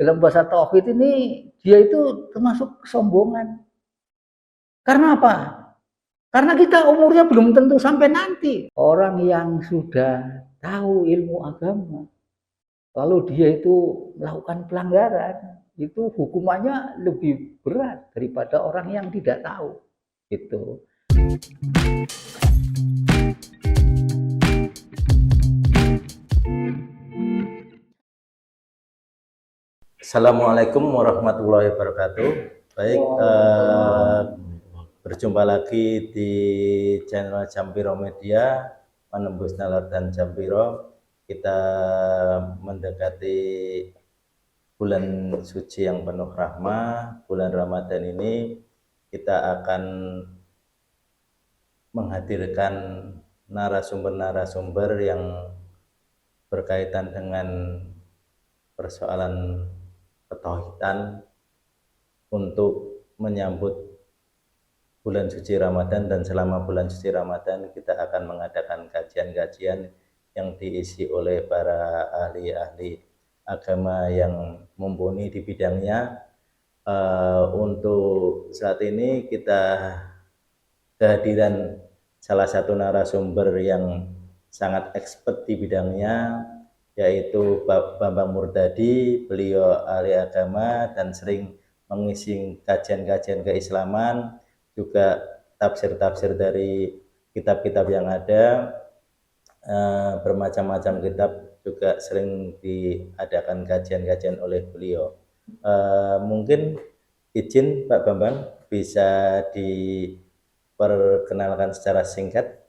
dalam bahasa tauhid ini dia itu termasuk kesombongan. Karena apa? Karena kita umurnya belum tentu sampai nanti. Orang yang sudah tahu ilmu agama, lalu dia itu melakukan pelanggaran, itu hukumannya lebih berat daripada orang yang tidak tahu. Gitu. Assalamualaikum warahmatullahi wabarakatuh. Baik, berjumpa lagi di channel Jampiro Media, Menembus Nalar dan Jampiro. Kita mendekati bulan suci yang penuh rahmah, bulan Ramadan ini kita akan menghadirkan narasumber-narasumber yang berkaitan dengan persoalan ketauhidan untuk menyambut bulan suci Ramadan. Dan selama bulan suci Ramadan kita akan mengadakan kajian-kajian yang diisi oleh para ahli-ahli agama yang mumpuni di bidangnya. Untuk saat ini kita kehadiran salah satu narasumber yang sangat expert di bidangnya, yaitu Pak Bambang Murdadi. Beliau ahli agama dan sering mengisi kajian-kajian keislaman, juga tafsir-tafsir dari kitab-kitab yang ada, bermacam-macam kitab juga sering diadakan kajian-kajian oleh beliau. Mungkin izin Pak Bambang bisa diperkenalkan secara singkat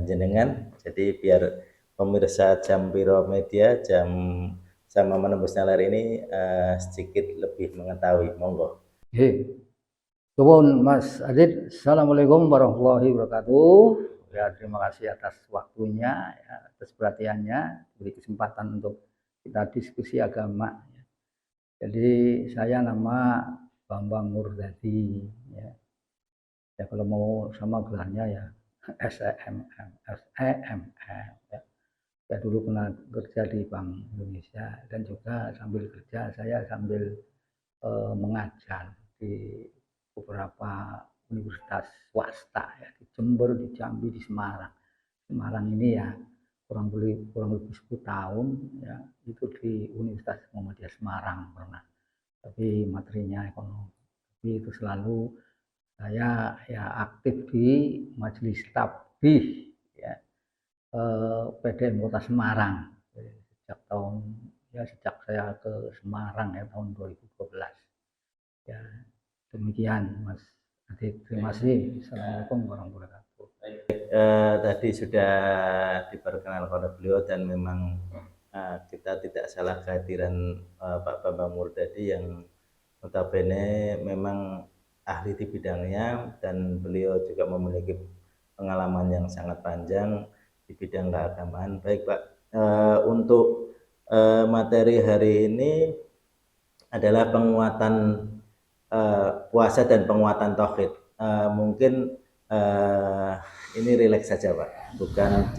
jenengan, jadi biar pemirsa Jampiro Media sama Menembus Nalar ini sedikit lebih mengetahui. Monggo. Nuwun Mas Adit. Assalamualaikum warahmatullahi wabarakatuh. Ya, terima kasih atas waktunya, ya, atas perhatiannya, beri kesempatan untuk kita diskusi agama. Jadi saya nama Bambang Murdadi. Ya, ya kalau mau sama gelarnya ya SEMM. Ya. Saya dulu pernah kerja di Bank Indonesia dan juga sambil kerja saya sambil mengajar di beberapa universitas swasta ya, di Jember, di Jambi, di Semarang. Semarang ini ya kurang lebih 10 tahun ya, itu di Universitas Muhammadiyah Semarang pernah. Tapi materinya ekonomi. Tapi itu selalu saya ya aktif di Majelis Tabih ya, PDM Kota Semarang. Sejak saya ke Semarang ya tahun 2012. Ya, demikian Mas Adit. Terima kasih. Assalamualaikum warahmatullahi wabarakatuh. Tadi sudah diperkenalkan oleh beliau dan memang kita tidak salah kehadiran Pak Bambang Murdadi yang notabene memang ahli di bidangnya, dan beliau juga memiliki pengalaman yang sangat panjang di bidang keagamaan. Baik Pak, untuk materi hari ini adalah penguatan puasa dan penguatan tauhid. Mungkin ini rileks saja Pak, bukan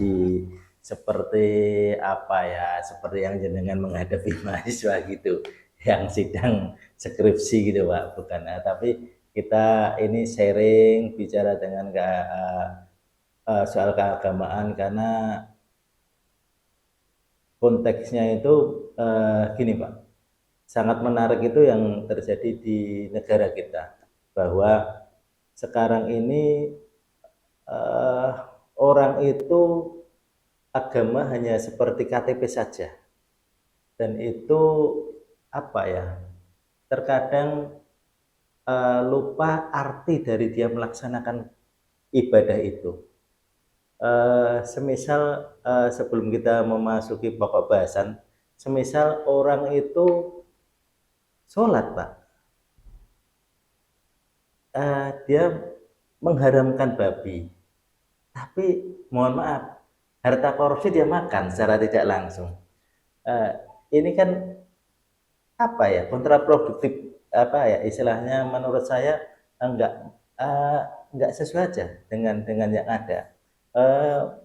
seperti apa ya, seperti yang jenengan menghadapi mahasiswa gitu yang sidang skripsi gitu Pak, bukan. Tapi kita ini sharing, bicara dengan soal keagamaan, karena konteksnya itu gini Pak, sangat menarik itu yang terjadi di negara kita, bahwa sekarang ini orang itu agama hanya seperti KTP saja, dan itu apa ya, terkadang lupa arti dari dia melaksanakan ibadah itu. Semisal sebelum kita memasuki pokok bahasan, semisal orang itu sholat Pak, dia mengharamkan babi, tapi mohon maaf, harta korupsi dia makan secara tidak langsung. Ini kan apa ya, kontraproduktif, apa ya istilahnya, menurut saya enggak sesuai aja dengan yang ada.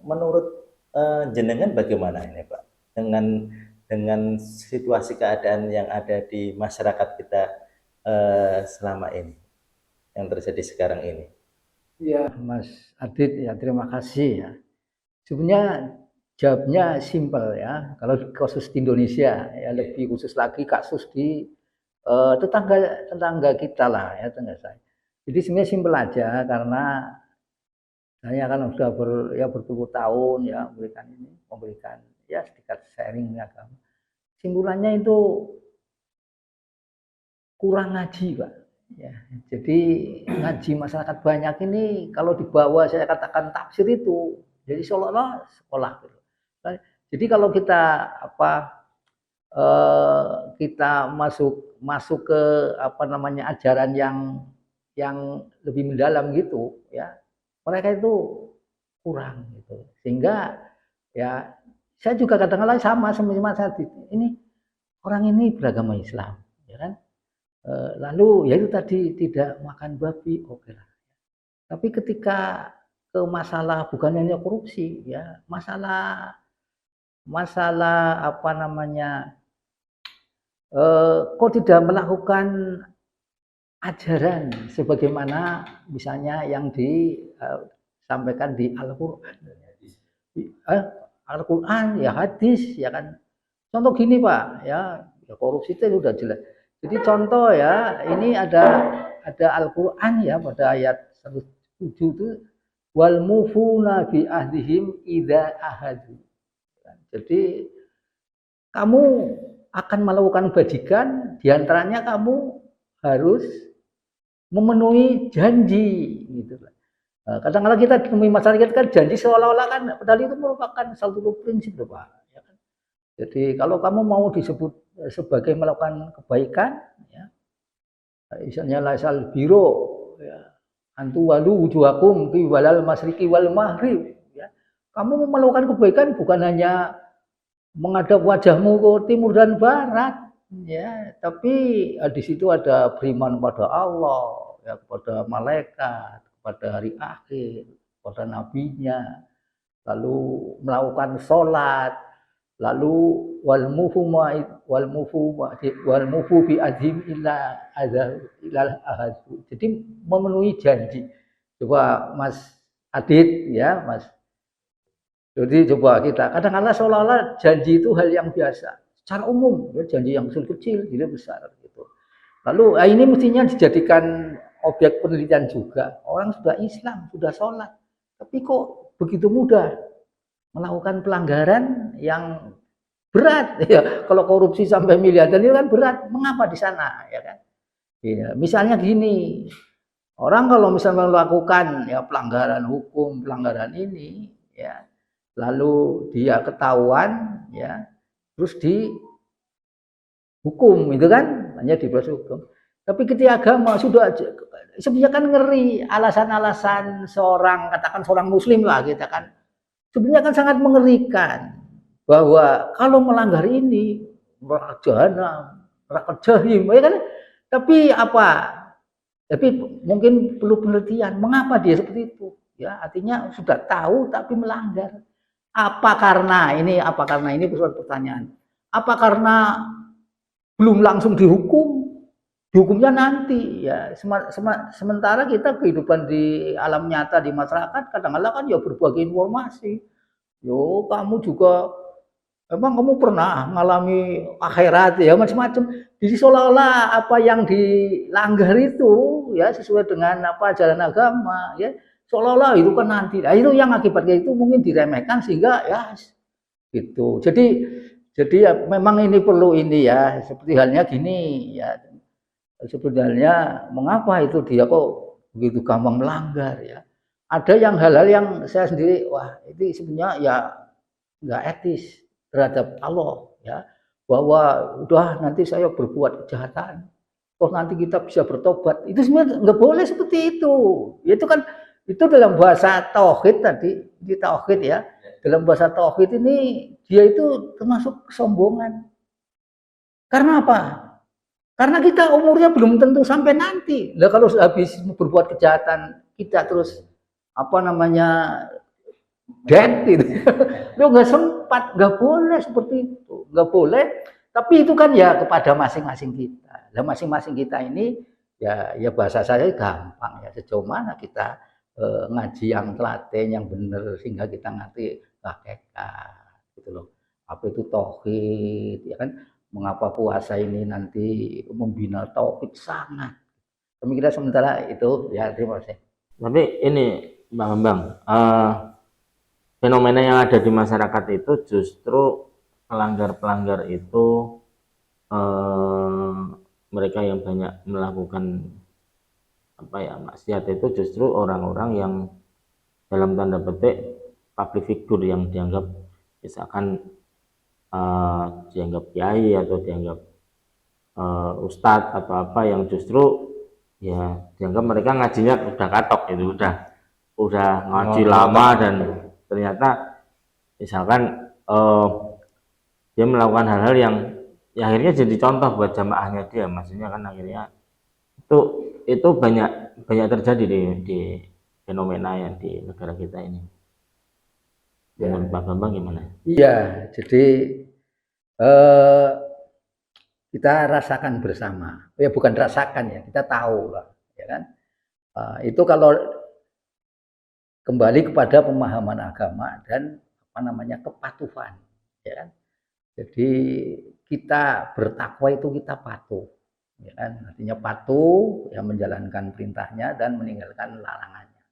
Menurut jenengan bagaimana ini Pak, dengan dengan situasi keadaan yang ada di masyarakat kita selama ini, yang terjadi sekarang ini? Ya, Mas Adit, ya terima kasih ya. Sebenarnya jawabnya simpel ya. Kalau kasus di Indonesia ya, lebih khusus lagi kasus di tetangga kita lah ya, tetangga saya. Jadi sebenarnya simpel aja karena saya kan sudah berpuluh tahun ya memberikan ya sedikit sharing agama. Simpulannya itu kurang ngaji, Pak. Ya, jadi ngaji masyarakat banyak ini kalau dibawa saya katakan tafsir itu, jadi seolah-olah sekolah gitu. Jadi kalau kita kita masuk ke ajaran yang lebih mendalam gitu ya, mereka itu kurang gitu. Sehingga ya saya juga kadang-kadang sama Mas Adit, ini orang ini beragama Islam, ya kan? Lalu ya itu tadi tidak makan babi, oke lah. Tapi ketika ke masalah bukan hanya korupsi ya, masalah kok tidak melakukan ajaran sebagaimana misalnya yang disampaikan di Al-Qur'an. Al-Qur'an ya hadis ya kan. Contoh gini Pak ya korupsi itu sudah jelas. Jadi contoh ya, ini ada Al-Qur'an ya pada ayat 107 itu wal mufuna bi ahdihim idza ahadu. Jadi kamu akan melakukan kebajikan, diantaranya kamu harus memenuhi janji gitu. Kadang-kadang kita temui masyarakat kan janji seolah-olah kan padahal itu merupakan satu prinsip loh Pak. Jadi kalau kamu mau disebut sebagai melakukan kebaikan, ya, misalnya lasal biro, ya, antu walu wujuhakum ki walal masriki wal maghrib, ya. Kamu melakukan kebaikan bukan hanya menghadap wajahmu ke timur dan barat, ya, tapi di situ ada beriman pada Allah, ya, kepada malaikat, kepada hari akhir, kepada nabinya, lalu melakukan sholat. Lalu wal mufu bi adhim illa ahad. Jadi memenuhi janji. Coba Mas Adit ya, Mas. Jadi coba kita kadang-kadang seolah-olah janji itu hal yang biasa. Secara umum ya, janji yang kecil, tidak besar gitu. Lalu ini mestinya dijadikan objek penelitian juga. Orang sudah Islam, sudah sholat, tapi kok begitu mudah melakukan pelanggaran yang berat ya. Kalau korupsi sampai miliaran itu kan berat. Mengapa di sana ya kan? Ya, misalnya gini, orang kalau misalnya melakukan ya pelanggaran hukum, pelanggaran ini ya, lalu dia ketahuan ya, terus dihukum itu kan, hanya diproses hukum. Tapi ketika agama sudah sebenarnya kan ngeri alasan-alasan seorang katakan seorang muslim lah kita kan. Sebenarnya kan sangat mengerikan bahwa kalau melanggar ini jahanam, neraka jahim, ya kan? Tapi apa? Tapi mungkin perlu penelitian. Mengapa dia seperti itu? Ya, artinya sudah tahu tapi melanggar. Apa karena ini pertanyaan. Apa karena belum langsung dihukum? Dihukumnya nanti ya. Sementara kita kehidupan di alam nyata di masyarakat kadang-kadang kan ya berbagi informasi. Yo, kamu juga emang kamu pernah mengalami akhirat ya macam-macam. Jadi seolah-olah apa yang dilanggar itu ya sesuai dengan apa ajaran agama ya seolah-olah itu kan nanti. Nah, itu yang akibatnya itu mungkin diremehkan sehingga ya gitu. Jadi ya memang ini perlu ini ya seperti halnya gini ya. Sebenarnya mengapa itu dia kok begitu gampang melanggar ya. Ada yang hal-hal yang saya sendiri wah itu sebenarnya ya nggak etis terhadap Allah ya bahwa udah nanti saya berbuat kejahatan toh nanti kita bisa bertobat itu sebenarnya nggak boleh seperti itu. Itu kan itu dalam bahasa tauhid tadi di tauhid ya dalam bahasa tauhid ini dia itu termasuk kesombongan. Karena apa? Karena kita umurnya belum tentu sampai nanti. Lah kalau habis berbuat kejahatan kita terus dead gitu. Lu nggak sempat tepat, nggak boleh seperti itu, nggak boleh. Tapi itu kan ya kepada masing-masing kita. Nah, masing-masing kita ini ya bahasa saya gampang ya, sejauh mana kita ngaji yang telaten, yang benar sehingga kita ngerti hakikat gitu loh. Apa itu tauhid ya kan? Mengapa puasa ini nanti membina tauhid sangat. Pemikiran sementara itu ya, terima kasih. Tapi ini Bang Bambang, fenomena yang ada di masyarakat itu justru pelanggar-pelanggar itu mereka yang banyak melakukan maksiat itu justru orang-orang yang dalam tanda petik public figure, yang dianggap misalkan dianggap kiai atau dianggap ustadz atau apa, yang justru ya dianggap mereka ngajinya udah katok gitu, udah ngaji lama, dan ternyata misalkan dia melakukan hal-hal yang ya akhirnya jadi contoh buat jamaahnya dia, maksudnya kan akhirnya itu banyak terjadi di fenomena yang di negara kita ini. Menurut Pak Bambang gimana? Iya, jadi kita rasakan bersama. Ya bukan rasakan ya, kita tahu lah, ya kan. Itu kalau kembali kepada pemahaman agama dan kepatuhan, ya kan. Jadi kita bertakwa itu kita patuh, ya kan. Artinya patuh, ya menjalankan perintahnya dan meninggalkan larangannya.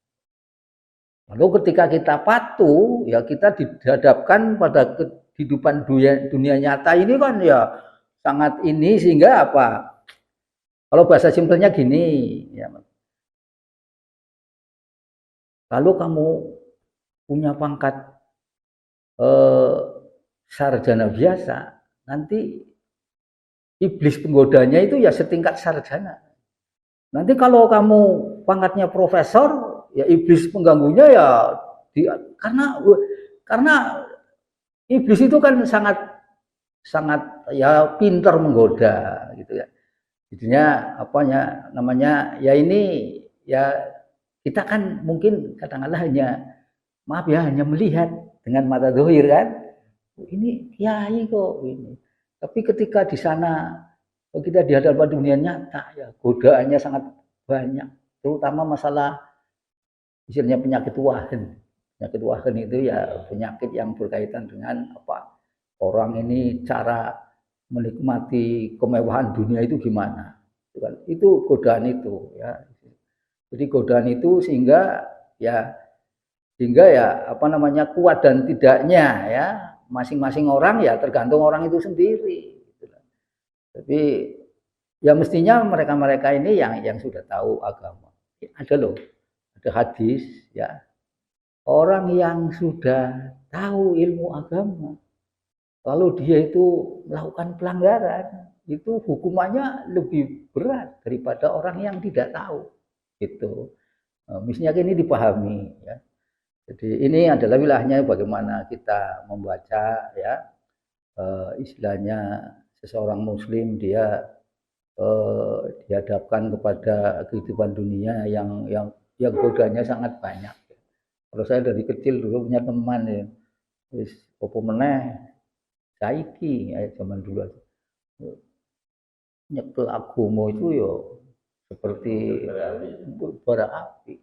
Lalu ketika kita patuh, ya kita dihadapkan pada kehidupan dunia nyata ini kan ya sangat ini, sehingga apa? Kalau bahasa simpelnya gini, ya. Kalau kamu punya pangkat sarjana biasa, nanti iblis penggodanya itu ya setingkat sarjana. Nanti kalau kamu pangkatnya profesor, ya iblis pengganggunya ya karena iblis itu kan sangat ya pintar menggoda gitu ya. Jadinya ya ini ya kita kan mungkin kadang-kadang hanya melihat dengan mata zahir kan. Ini kiai kok ini. Tapi ketika di sana kita dihadapkan dunia nyata, ya godaannya sangat banyak, terutama masalah misalnya penyakit wahan. Penyakit wahan itu ya penyakit yang berkaitan dengan orang ini cara menikmati kemewahan dunia itu gimana. Itu godaan itu ya. Jadi godaan itu sehingga ya kuat dan tidaknya ya masing-masing orang ya tergantung orang itu sendiri. Tapi ya mestinya mereka ini yang sudah tahu agama. Ada loh, ada hadis ya. Orang yang sudah tahu ilmu agama, lalu dia itu melakukan pelanggaran, itu hukumannya lebih berat daripada orang yang tidak tahu. Gitu. Mestinya ini dipahami ya. Jadi ini adalah wilayahnya bagaimana kita membaca ya, istilahnya seseorang muslim dia dihadapkan kepada kehidupan dunia yang godanya sangat banyak. Kalau saya dari kecil dulu punya teman ya, wis opo meneh saiki ya, zaman dulu nyekel agama itu ya seperti bara api,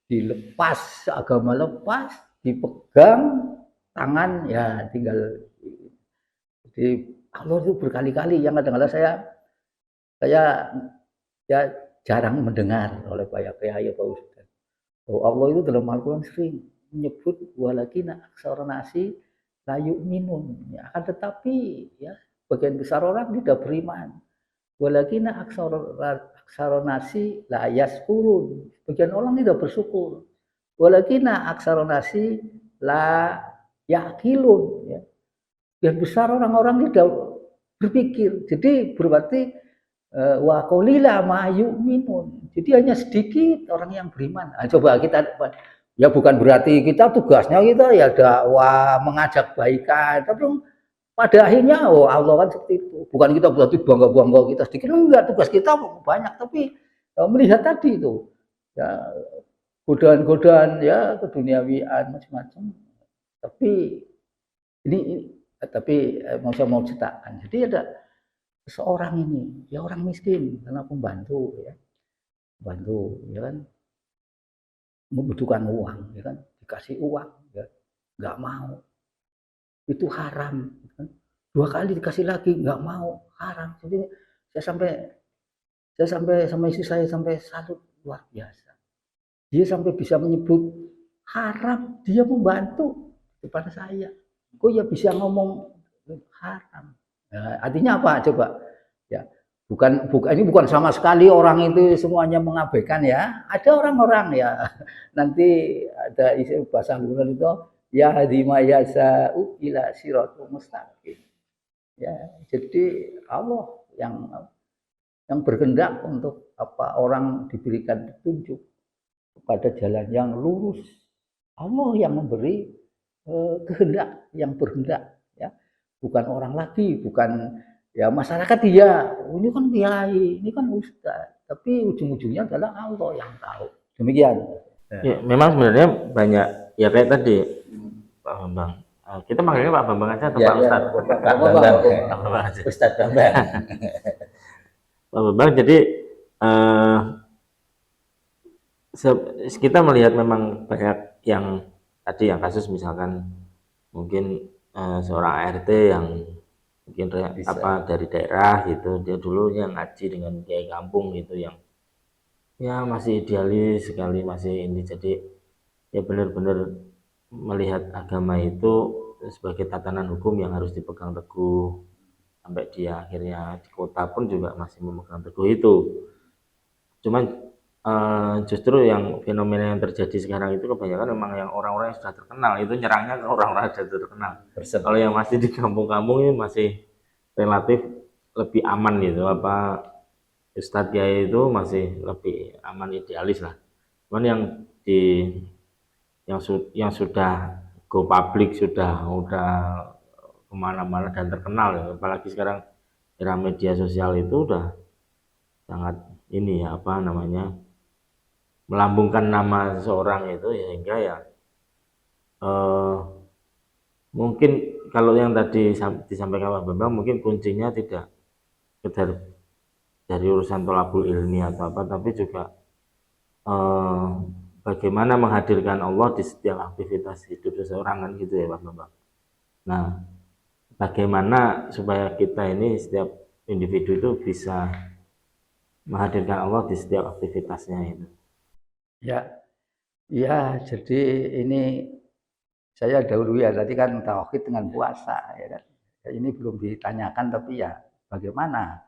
dilepas agama, lepas dipegang tangan ya tinggal. Jadi Allah itu berkali-kali, yang kadang-kadang saya ya jarang mendengar oleh banyak kiai Pak Ustaz. Allah itu dalam Al-Quran sering menyebut walakina aksarnasi la yu'minun. Ya, akan tetapi ya bagian besar orang tidak beriman. Walakina aksarnasi la yaskurun. Bagian orang tidak bersyukur. Walakina aksarnasi la yaqilun. Ya. Bagian besar orang-orang tidak berpikir. Jadi berarti wa qalila ma yu'minun. Jadi hanya sedikit orang yang beriman. Nah, coba kita ya bukan berarti kita tugasnya kita ya dakwah mengajak kebaikan, tapi pada akhirnya Allah kan seperti itu. Bukan kita berarti bangga-bangga kita sedikit, enggak, tugas kita banyak, tapi melihat tadi itu ya godaan-godaan ya keduniawian macam-macam. Tapi ini tapi mau ceritakan. Jadi ada seorang ini, ya orang miskin, karena pembantu ya, kan, membutuhkan uang, ya kan, dikasih uang, ya, nggak mau, itu haram, kan. 2 kali dikasih lagi nggak mau, haram. Jadi saya sampai sama istri saya sampai salut luar biasa. Dia sampai bisa menyebut haram, dia membantu kepada saya. Kok ya bisa ngomong haram? Nah, artinya apa coba? Ya, bukan ini bukan sama sekali orang itu semuanya mengabaikan ya. Ada orang-orang ya. Nanti ada istilah bahasa Quran itu ya hadima yasa'u ila siratul mustaqim. Ya, jadi Allah yang berkehendak untuk orang diberikan petunjuk kepada jalan yang lurus. Allah yang memberi kehendak, yang berkehendak ya. Bukan orang lagi, bukan ya masyarakat dia. Ini kan kiai, ini kan ustaz, tapi ujung-ujungnya adalah Allah yang tahu. Demikian. Ya, memang sebenarnya banyak ya kayak tadi Pak Bambang. Kita manggilnya Pak Bambang aja atau Pak Ustadz? Pak Bambang. Ustadz Bambang. Pak Bambang, jadi kita melihat memang banyak yang tadi yang kasus misalkan mungkin seorang ART yang mungkin dari daerah gitu, dia dulu yang ngaji dengan kiai kampung gitu, yang ya masih idealis sekali, masih ini, jadi ya benar-benar melihat agama itu sebagai tatanan hukum yang harus dipegang teguh, sampai dia akhirnya di kota pun juga masih memegang teguh itu. Cuman justru yang fenomena yang terjadi sekarang itu kebanyakan memang yang orang-orang yang sudah terkenal, itu nyerangnya ke orang-orang yang sudah terkenal. Kalau yang masih di kampung-kampung ini masih relatif lebih aman gitu, Ustadz Kiai itu masih lebih aman, idealis lah. Cuman yang sudah go public, sudah kemana-mana dan terkenal ya. Apalagi sekarang era media sosial itu udah sangat ini ya, melambungkan nama seseorang itu ya, hingga ya mungkin kalau yang tadi disampaikan Pak Bambang, mungkin kuncinya tidak sekedar dari urusan tolabul ilmi atau apa, tapi juga bagaimana menghadirkan Allah di setiap aktivitas hidup seseorang, kan gitu ya Pak Bambang. Nah, bagaimana supaya kita ini, setiap individu itu bisa menghadirkan Allah di setiap aktivitasnya itu. Ya, jadi ini saya dahulu ya, tadi kan tauhid dengan puasa ya kan. Ini belum ditanyakan, tapi ya bagaimana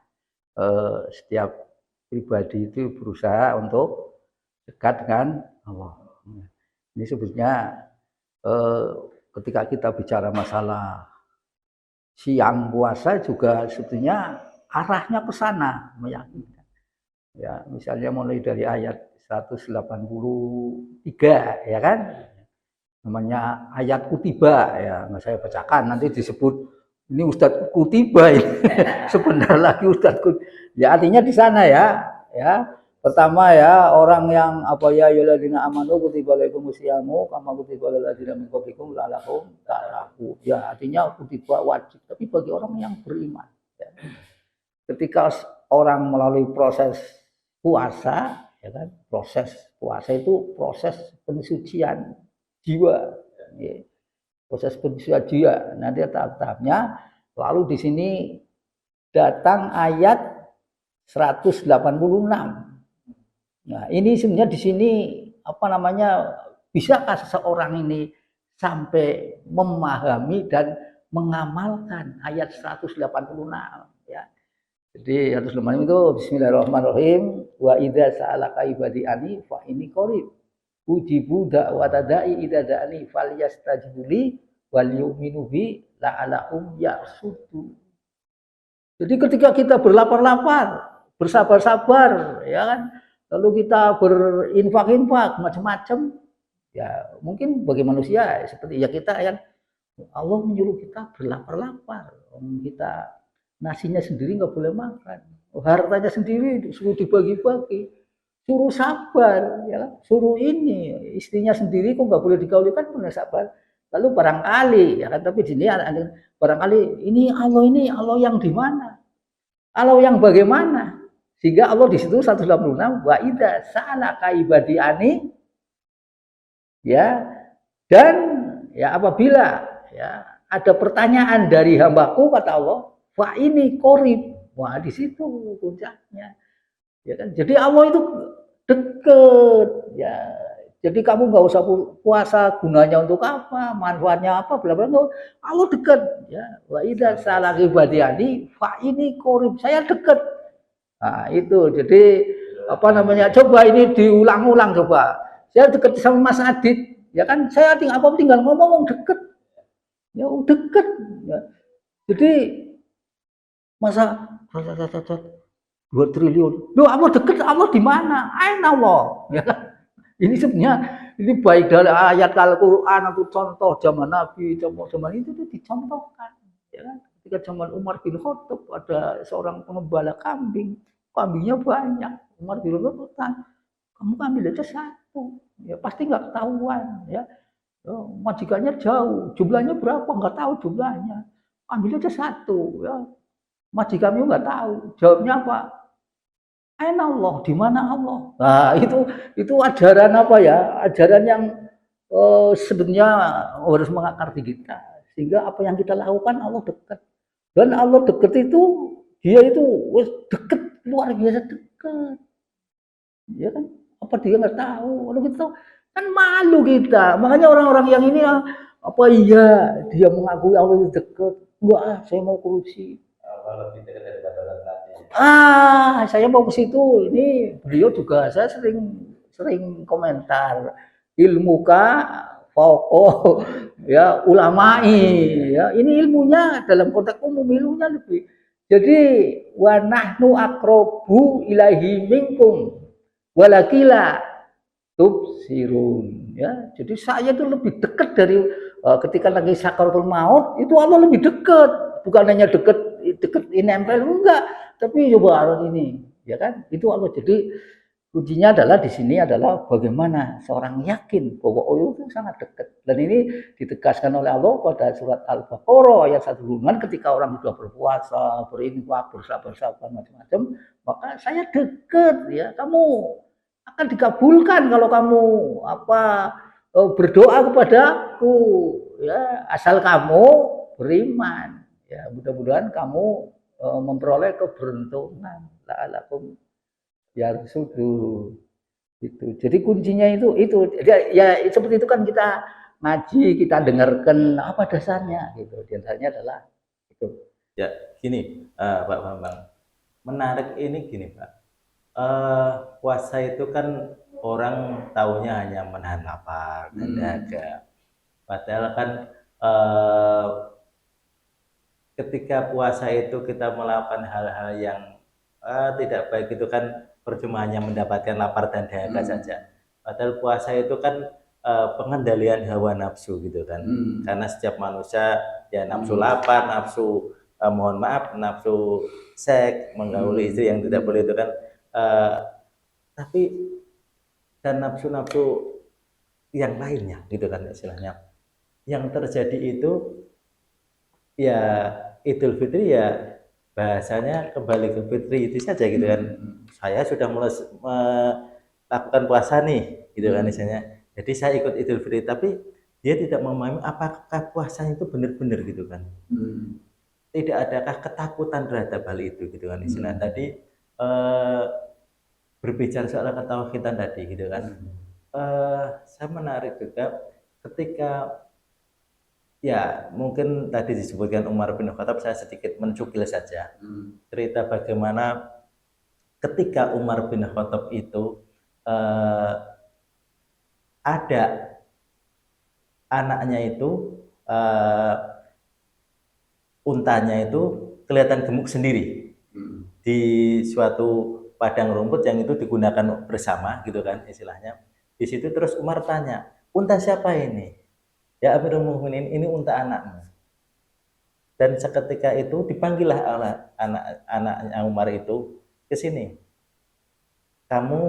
setiap pribadi itu berusaha untuk dekat dengan Allah. Ini sebetulnya ketika kita bicara masalah siang puasa juga sebetulnya arahnya ke sana, meyakinkan. Ya, misalnya mulai dari ayat 183 ya kan, namanya ayat kutiba ya, nggak saya bacakan, nanti disebut ini Ustadz Kutiba ini. Sebentar lagi Ustadz Kutiba ya, artinya di sana ya pertama ya, orang yang ya ayyuhalladzina amanu kutiba alaikumus syamu kama kutiba alal ladzina min qablikum la'allakum tattaqun. Ya, artinya kutiba wajib, tapi bagi orang yang beriman ya. Ketika orang melalui proses puasa ya kan, proses puasa itu proses pensucian jiwa ya. Proses pensucian jiwa, nanti tahap-tahapnya. Lalu di sini datang ayat 186. Nah, ini sebenarnya di sini bisakah seseorang ini sampai memahami dan mengamalkan ayat 186 ya. Jadi 186 itu bismillahirrahmanirrahim, wa idza sa'alaka ibadi ani fa inni qarib ujibu da'wata da'i idza da'ani falyastajibu li wal yu'minu bi la'allahum yarshudun. Jadi ketika kita berlapar-lapar, bersabar-sabar ya kan, lalu kita berinfak-infak macam-macam ya, mungkin bagi manusia seperti ya kita kan, Allah menyuruh kita berlapar-lapar, kita nasinya sendiri nggak boleh makan, hartanya sendiri suruh dibagi-bagi, suruh sabar ya, suruh ini istrinya sendiri kok nggak boleh dikaulikan, boleh sabar. Lalu barangkali ya kan, tapi di sini ada barangkali ini Allah yang di mana? Allah yang bagaimana? Sehingga Allah di situ 186 wa idza sa'alaka ibadi ani ya, dan ya apabila ya ada pertanyaan dari hambaku kata Allah, fa ini korib. Wah di situ puncaknya. Ya kan? Jadi Allah itu deket ya. Jadi kamu nggak usah puasa, gunanya untuk apa, manfaatnya apa, bla bla. Allah dekat ya. Wa idza salaki badiani fa ini korib, saya dekat. Nah, itu. Jadi apa namanya? Coba ini diulang-ulang coba. Saya dekat sama Mas Adit, ya kan? Saya tinggal ngomong deket. Ya deket. Ya. Jadi masa 2 triliun. Loh, Allah deket, Allah di mana? Aina Allah. Ya kan? Ini sebenarnya ini baik dari ayat Al-Quran atau contoh zaman Nabi, zaman itu tuh dicontohkan. Ya kan? Ketika zaman Umar bin Khattab ada seorang pengembala kambing, kambingnya banyak. Umar bin Khattab bertanya, kamu ambil aja satu, ya pasti nggak ketahuan. Ya, majikannya jauh, jumlahnya berapa nggak tahu jumlahnya. Ambil aja satu, ya majikanmu nggak tahu. Jawabnya apa? Aina Allah, di mana Allah? Nah, itu ajaran apa ya? Ajaran yang sebenarnya harus mengakar di kita. Sehingga apa yang kita lakukan Allah dekat. Dan Allah dekat itu dia itu dekat, luar biasa dekat. Ya kan? Apa dia nggak tahu? Kalau kita tahu kan malu kita. Makanya orang-orang yang ini apa iya dia mengakui Allah itu dekat? Enggak, saya mau korupsi. Lebih dekat daripada tadi. Saya mau ke situ. Ini beliau juga saya sering komentar ilmuka pokok ya ulamai ya. Ini ilmunya dalam konteks umum ilmunya lebih. Jadi wa nahnu aqrabu ilaihi minkum walakila tubsirun ya. Jadi saya itu lebih dekat dari ketika lagi sakaratul maut itu Allah lebih dekat, bukan hanya dekat ini nempel enggak, tapi coba ini ya kan itu Allah. Jadi kuncinya adalah di sini adalah bagaimana seorang yakin bahwa Allah itu sangat dekat, dan ini ditegaskan oleh Allah pada surat Al-Baqarah ayat 1 ketika orang sudah berpuasa, berinfak, bersabar macam-macam, maka saya dekat ya, kamu akan dikabulkan kalau kamu berdoa kepadaku ya, asal kamu beriman ya, mudah-mudahan kamu memperoleh keberuntungan la'alakum yarsudu itu. Jadi kuncinya itu ya seperti itu kan, kita ngaji, kita dengarkan apa dasarnya gitu. Dasarnya adalah itu. Ya, gini, Pak Bambang. Menarik ini gini, Pak. Puasa itu kan orang taunya hanya menahan lapar dan dahaga. Padahal kan ketika puasa itu kita melakukan hal-hal yang tidak baik, itu kan percuma hanya mendapatkan lapar dan dahaga saja. Padahal puasa itu kan pengendalian hawa nafsu gitu kan. Karena setiap manusia ya nafsu lapar, nafsu mohon maaf, nafsu seks, menggauli istri yang tidak boleh itu kan. Tapi dan nafsu-nafsu yang lainnya gitu kan istilahnya. Yang terjadi itu ya Idul Fitri ya bahasanya kembali ke fitri itu saja gitu kan. Saya sudah mulai melakukan puasa nih gitu kan misalnya. Jadi saya ikut Idul Fitri, tapi dia tidak memahami apakah puasa itu benar-benar gitu kan. Tidak adakah ketakutan terhadap hal itu gitu kan istilah. Tadi berbicara soal ketauhidan tadi gitu kan. Saya menarik juga ketika ya mungkin tadi disebutkan Umar bin Khattab, saya sedikit mencukil saja cerita bagaimana ketika Umar bin Khattab itu ada anaknya itu untanya itu kelihatan gemuk sendiri di suatu padang rumput yang itu digunakan bersama gitu kan istilahnya. Di situ terus Umar tanya, unta siapa ini? Ya Amirul Mukminin, ini unta anakmu. Dan seketika itu dipanggillah anak Umar itu ke sini. Kamu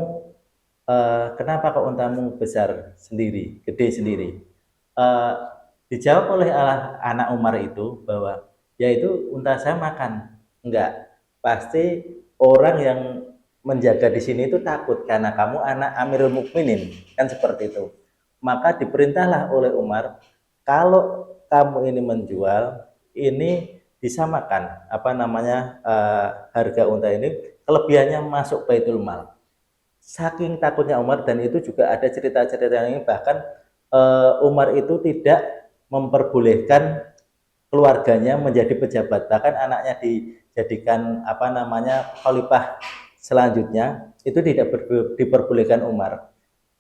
kenapa kok untamu besar sendiri, gede sendiri? Dijawab oleh anak Umar itu bahwa ya itu unta saya makan. Enggak, pasti orang yang menjaga di sini itu takut karena kamu anak Amirul Mukminin, kan seperti itu. Maka diperintahlah oleh Umar, kalau kamu ini menjual, ini disamakan apa namanya harga unta ini, kelebihannya masuk Baitul Mal. Saking takutnya Umar, dan itu juga ada cerita-cerita yang ini, bahkan Umar itu tidak memperbolehkan keluarganya menjadi pejabat, bahkan anaknya dijadikan apa namanya khalifah selanjutnya, itu tidak diperbolehkan Umar,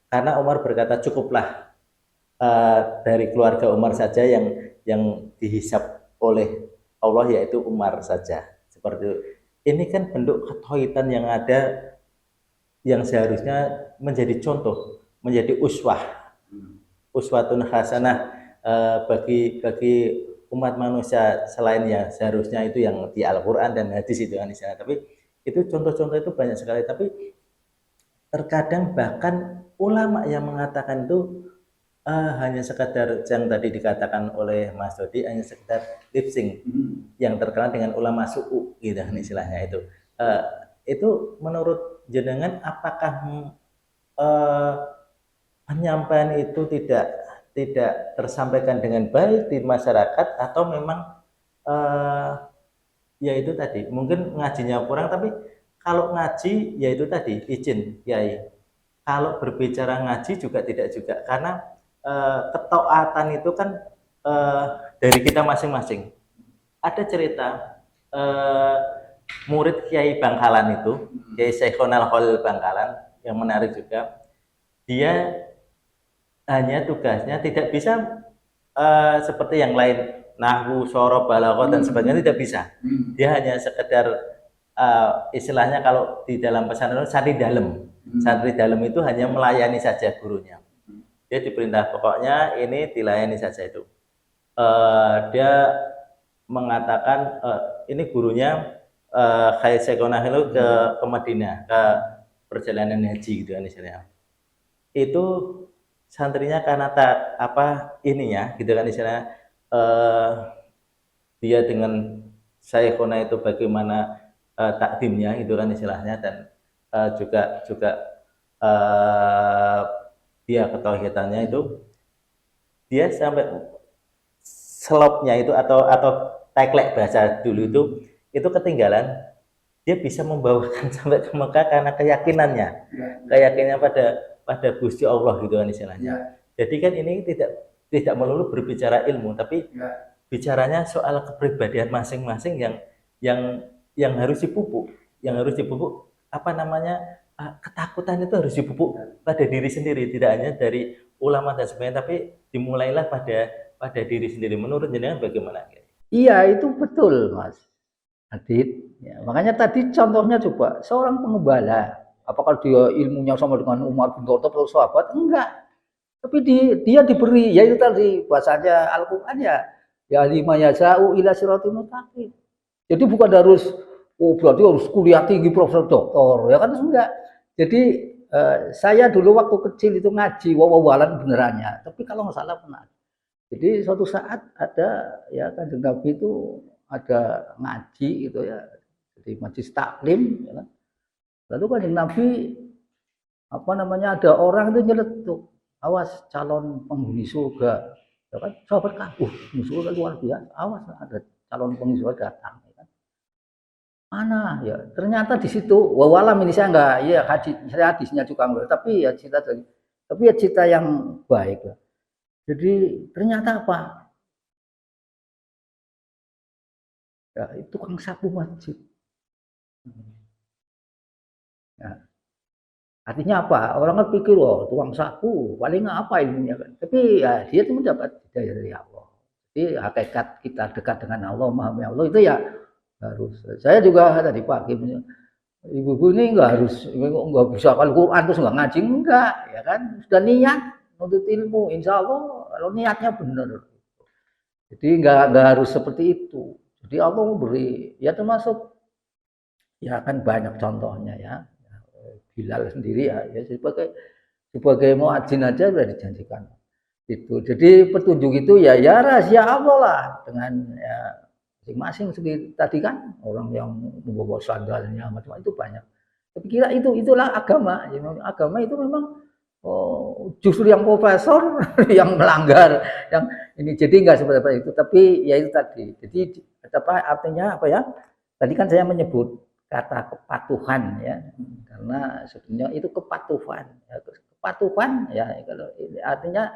karena Umar berkata cukuplah dari keluarga Umar saja yang dihisap oleh Allah, yaitu Umar saja. Seperti itu. Ini kan bentuk ketauhidan yang ada, yang seharusnya menjadi contoh, menjadi uswatun hasanah bagi umat manusia selainnya. Seharusnya itu yang di Al-Quran dan hadis itu kan di sana. Tapi itu contoh-contoh itu banyak sekali. Tapi terkadang bahkan ulama yang mengatakan itu hanya sekedar yang tadi dikatakan oleh Mas Dodi, hanya sekedar lip sync, yang terkenal dengan ulama suku gitu kan istilahnya itu. Itu menurut jenengan apakah penyampaian itu tidak tersampaikan dengan baik di masyarakat, atau memang ya itu tadi mungkin ngajinya kurang? Tapi kalau ngaji ya itu tadi izin Kiai, kalau berbicara ngaji juga tidak juga, karena ketaatan itu kan dari kita masing-masing. Ada cerita murid Kiai Bangkalan itu, Kiai Syekhonal Khalil Bangkalan, yang menarik juga. Dia hanya tugasnya tidak bisa seperti yang lain, nahwu, sorof, balaghah dan sebagainya, tidak bisa. Dia hanya sekedar istilahnya kalau di dalam pesantren santri dalam. Santri dalam itu hanya melayani saja gurunya. Dia diperintah pokoknya ini dilayani saja itu. Dia mengatakan ini gurunya Khair Sekonah itu ke Madinah, ke perjalanan haji gitu kan istilahnya. Itu santrinya karena tak apa ininya gitu kan istilahnya, dia dengan Syekhona itu bagaimana takdimnya itu kan istilahnya, dan juga dia ketauhidannya itu, dia sampai selopnya itu atau teklek bahasa dulu itu ketinggalan. Dia bisa membawakan sampai ke Mekah karena keyakinannya pada Gusti Allah gitu kan istilahnya. Jadi kan ini tidak melulu berbicara ilmu, tapi bicaranya soal kepribadian masing-masing yang harus dipupuk, apa namanya, ketakutan itu harus dipupuk pada diri sendiri, tidak hanya dari ulama dan sebagainya, tapi dimulailah pada diri sendiri. Menurut jenengan bagaimana? Iya, itu betul, Mas Adit. Ya, makanya tadi contohnya coba seorang pengembala, apakah dia ilmunya sama dengan Umar bin Khattab atau sahabat? Enggak. Tapi dia diberi, ya itu tadi bahasanya Al-Quran ya lima yasa'u ila siratul mustaqim. Jadi bukan harus, oh berarti harus kuliah tinggi profesor doktor, ya kan enggak. Jadi saya dulu waktu kecil itu ngaji wawalan benerannya, tapi kalau nggak salah pernah. Jadi suatu saat ada ya Kanjeng Nabi itu ada ngaji gitu ya, jadi majlis taklim, ya kan. Lalu Kanjeng Nabi apa namanya, ada orang itu nyeletuk, awas calon penghuni surga, ya kan. Sahabat kan, penghuni surga luar biasa, awas ada calon penghuni surga datang, ya kan. Mana ya, ternyata di situ wawalam ini saya enggak, ya saya hadisnya juga enggak, tapi ya cerita yang baik lah. Jadi ternyata apa? Ya, itu tukang sapu masjid. Ya, artinya apa? Orang kan pikir, oh tukang sapu, paling apa ilmunya kan? Tapi ya dia itu mendapat hidayah dari Allah. Jadi hakikat kita dekat dengan Allah, memahami Allah itu ya harus. Saya juga tadi pagi, ibu-ibu ini nggak bisa Al-Quran terus nggak ngaji, enggak, ya kan? Sudah niat untuk ilmu, insya Allah kalau niatnya benar. Jadi nggak harus seperti itu. Jadi Allah memberi, ya termasuk ya kan banyak contohnya ya. Bilal sendiri ya sebagai muadzin aja sudah dijanjikan Itu. Jadi petunjuk itu ya rahasia Allah lah dengan ya masing-masing seperti tadi kan orang yang membawa sandalnya macam itu banyak. Tapi kira itulah agama. Ya, agama itu memang justru yang profesor yang melanggar yang ini jadi enggak seperti itu tapi ya itu tadi. Jadi apa artinya apa ya? Tadi kan saya menyebut kata kepatuhan ya karena sebenarnya itu kepatuhan ya, kepatuhan ya kalau artinya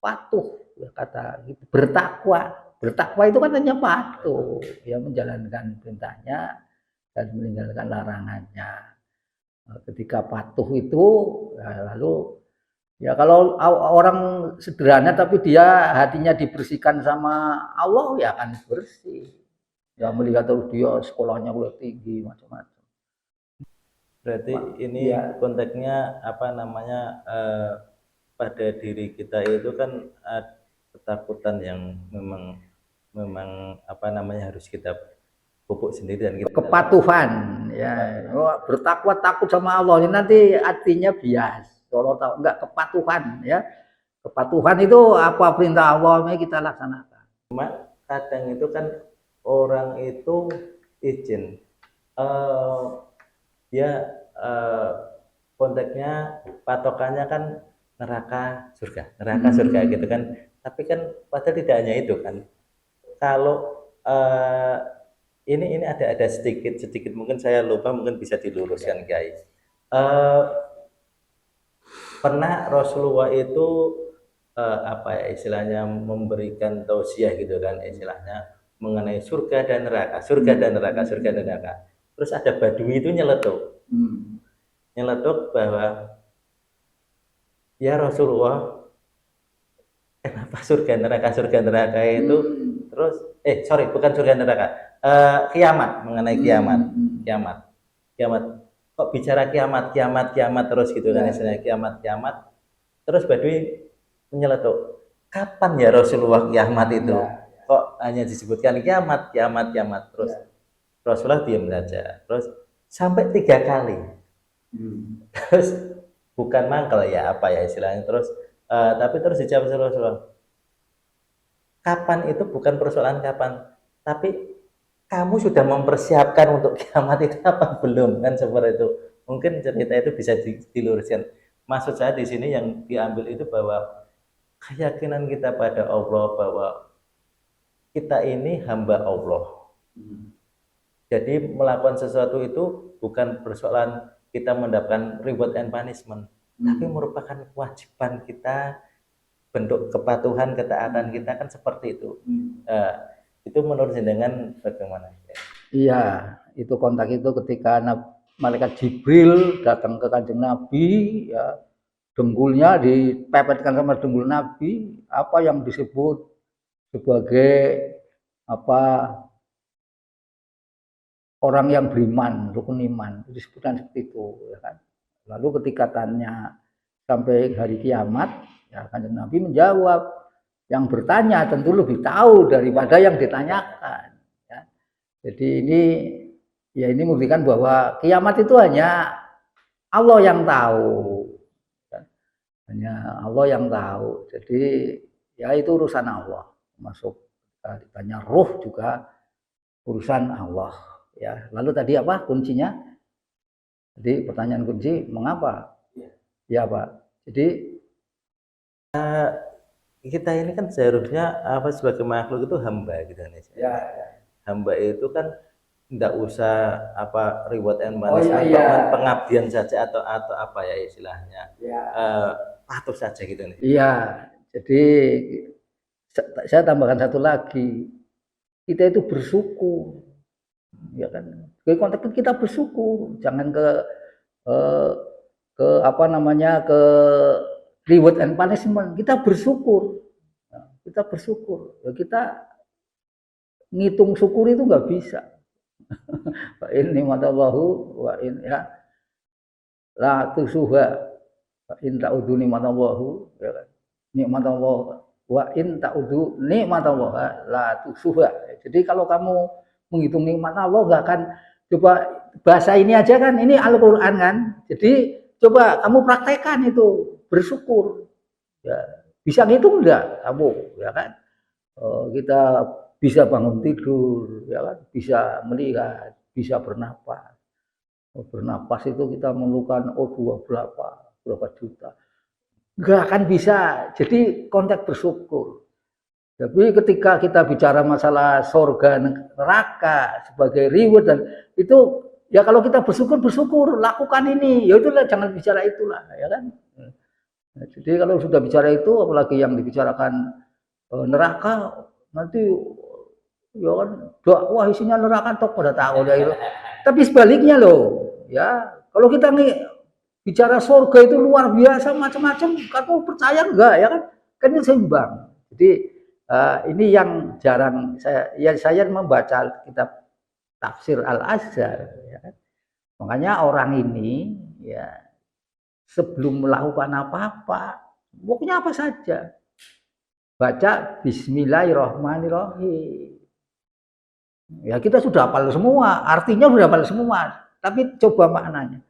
patuh ya kata gitu. Bertakwa itu kan hanya patuh ya menjalankan perintahnya dan meninggalkan larangannya. Ketika patuh itu ya, lalu ya kalau orang sederhana tapi dia hatinya dibersihkan sama Allah ya akan bersih. Ya melihat terus dia sekolahnya udah tinggi macam-macam. Berarti ini ya. konteksnya apa namanya pada diri kita itu kan ketakutan yang memang apa namanya harus kita pupuk sendiri dan kita kepatuhan ya bertakwa takut sama Allah ini nanti artinya bias kalau tahu enggak kepatuhan ya kepatuhan itu apa perintah Allah ini kita laksanakan. Cuma kadang itu kan orang itu izin dia konteksnya patokannya kan neraka surga gitu kan, tapi kan padahal tidak hanya itu kan. Kalau ini ada sedikit mungkin saya lupa, mungkin bisa diluruskan Kiai. Pernah Rasulullah itu apa ya istilahnya memberikan tausiah gitu kan istilahnya mengenai surga dan neraka. Terus ada badui itu nyeletuk bahwa ya Rasulullah kenapa surga neraka itu terus bukan surga neraka kiamat, mengenai kiamat kok bicara kiamat terus gitu kan istilahnya kiamat terus badui menyeletuk kapan ya Rasulullah kiamat itu kok hanya disebutkan kiamat terus Rasulullah diam saja terus sampai 3 kali terus bukan mangkel ya apa ya istilahnya terus tapi terus dijawab Rasulullah kapan itu bukan persoalan kapan tapi kamu sudah mempersiapkan untuk kiamat itu apa belum kan seperti itu. Mungkin cerita itu bisa diluruskan. Maksud saya di sini yang diambil itu bahwa keyakinan kita pada Allah bahwa kita ini hamba Allah. Jadi melakukan sesuatu itu bukan persoalan kita mendapatkan reward and punishment, tapi merupakan kewajiban kita, bentuk kepatuhan, ketaatan kita kan seperti itu. Itu menurut jenengan bagaimana? Iya, itu kontak itu ketika malaikat Jibril datang ke kanjeng Nabi, ya dengkulnya dipepetkan sama dengkul Nabi, apa yang disebut sebagai apa orang yang beriman, rukun iman, disebutkan seperti itu, ya kan. Lalu ketika tanya sampai hari kiamat, ya kanjeng Nabi menjawab. Yang bertanya tentu lebih tahu daripada yang ditanyakan. Ya. Jadi ini membuktikan bahwa kiamat itu hanya Allah yang tahu. Hanya Allah yang tahu. Jadi ya itu urusan Allah. Masuk ditanya ruh juga urusan Allah. Ya. Lalu tadi apa kuncinya? Jadi pertanyaan kunci mengapa? Ya Pak. Jadi kita ini kan seharusnya apa sebagai makhluk itu hamba gitu kan ya. Hamba itu kan tidak usah apa reward and punishment, pengabdian saja atau apa ya istilahnya. Patuh saja gitu nih. Iya. Jadi saya tambahkan satu lagi. Kita itu bersyukur. Ya kan. Ke konteks kita bersyukur, jangan ke apa namanya ke reward and punishment. Kita bersyukur. Kita bersyukur. Ya, kita ngitung syukur itu nggak bisa. Wa in ni'matallahu wa in ya la tusuha wa in ta'udu ni'matallahu ya kan. Nikmatallah wa in ta'udu ni'matallah la tusuha. Jadi kalau kamu menghitung nikmat Allah nggak akan coba bahasa ini aja kan ini Al-Qur'an kan. Jadi coba kamu praktekkan itu bersyukur. Ya, Bisa ngitung enggak kamu, ya kan? Kita bisa bangun tidur, ya kan? Bisa melihat, bisa bernapas. Bernapas itu kita memerlukan O2 berapa juta. Enggak akan bisa. Jadi konteks bersyukur. Tapi ketika kita bicara masalah surga neraka sebagai reward dan itu ya kalau kita bersyukur lakukan ini ya itulah jangan bicara itulah ya kan. Nah, jadi kalau sudah bicara itu apalagi yang dibicarakan neraka nanti ya kan wah isinya neraka tok pada tahu ya itu. Tapi sebaliknya loh ya kalau kita nih bicara surga itu luar biasa macam-macam kamu percaya enggak ya kan itu seimbang. Jadi ini yang jarang saya membaca kitab tafsir Al-Azhar ya. Makanya orang ini ya sebelum melakukan apa-apa pokoknya apa saja baca Bismillahirrahmanirrahim. Ya kita sudah hafal semua, artinya sudah hafal semua, tapi coba maknanya.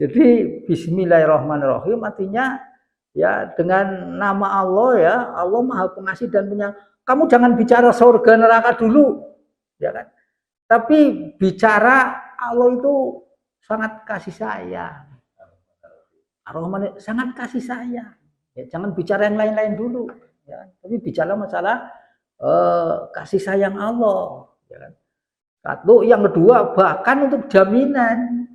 Jadi Bismillahirrahmanirrahim artinya ya dengan nama Allah ya, Allah Maha Pengasih dan Penyayang. Kamu jangan bicara surga neraka dulu, ya kan? Tapi bicara Allah itu sangat kasih sayang. Ar-Rahman sangat kasih sayang. Ya, jangan bicara yang lain-lain dulu, ya. Tapi bicara masalah kasih sayang Allah, ya kan? Satu, yang kedua bahkan untuk jaminan.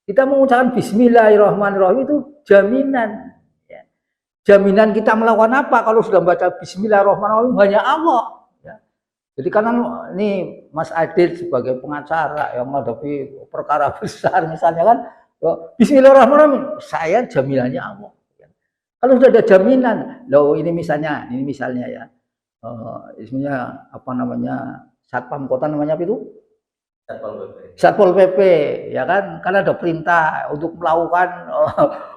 Kita mengucapkan Bismillahirrahmanirrahim itu jaminan. Ya. Jaminan kita melakukan apa kalau sudah membaca Bismillahirrahmanirrahim hanya Allah. Ya. Jadi karena ini Mas Adit sebagai pengacara yang menghadapi perkara besar misalnya kan, Bismillahirrahmanirrahim, saya jaminannya Allah. Ya. Kalau sudah ada jaminan, loh ini misalnya ya, ismnya apa namanya satpam kota namanya apa itu? Satpol PP, ya kan? Karena ada perintah untuk melakukan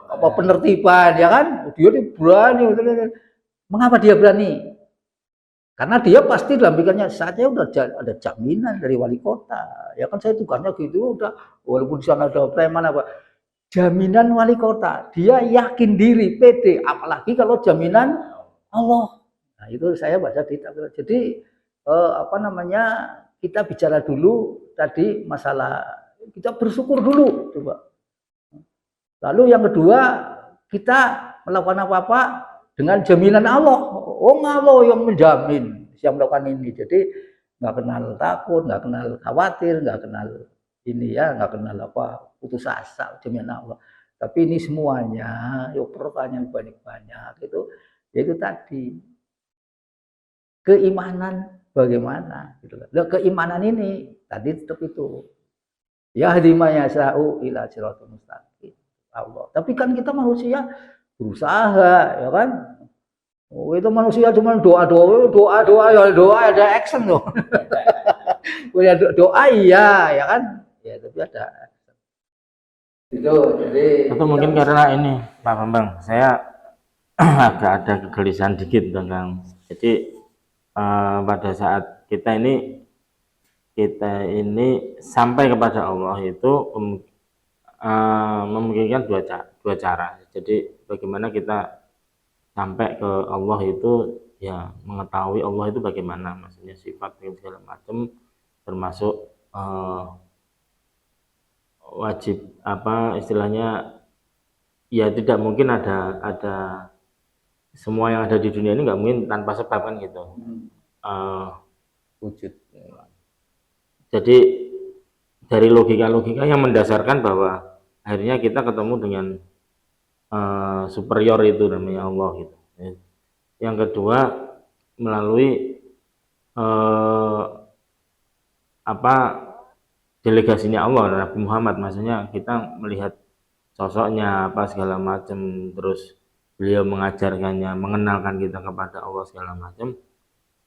apa penertiban, ya kan? Dia berani. Mengapa dia berani? Karena dia pasti dalam pikirannya saya udah ada jaminan dari wali kota, ya kan saya tugasnya gitu udah walaupun di sana ada preman apa, jaminan wali kota, dia yakin diri, pede, apalagi kalau jaminan Allah. Nah itu saya baca di jadi apa namanya kita bicara dulu tadi masalah kita bersyukur dulu coba. Lalu yang kedua kita melakukan apa-apa dengan jaminan Allah. Oh Allah yang menjamin siap melakukan ini. Jadi nggak kenal takut, nggak kenal khawatir, nggak kenal ini ya, nggak kenal apa putus asa, jaminan Allah. Tapi ini semuanya, yuk pertanyaan banyak-banyak itu tadi keimanan bagaimana gitu. Nah, keimanan ini tadi tetap itu ya hadimaya sa'u ila siratal mustaqim Allah. Tapi kan kita manusia berusaha ya kan. Oh, itu manusia cuma doa ya doa ada action loh. Punya doa iya ya kan. Ya tapi ada itu jadi itu mungkin karena ini Pak Bambang saya agak ada kegelisahan dikit tentang jadi pada saat kita ini sampai kepada Allah itu memungkinkan dua cara. Jadi bagaimana kita sampai ke Allah itu ya mengetahui Allah itu bagaimana, maksudnya sifat dan segala macam, termasuk wajib apa istilahnya ya tidak mungkin ada semua yang ada di dunia ini nggak mungkin tanpa sebab kan gitu. wujud. Jadi dari logika yang mendasarkan bahwa akhirnya kita ketemu dengan superior itu namanya Allah gitu. Yang kedua melalui delegasinya Allah Nabi Muhammad, maksudnya kita melihat sosoknya apa segala macam, terus beliau mengajarkannya, mengenalkan kita kepada Allah segala macam.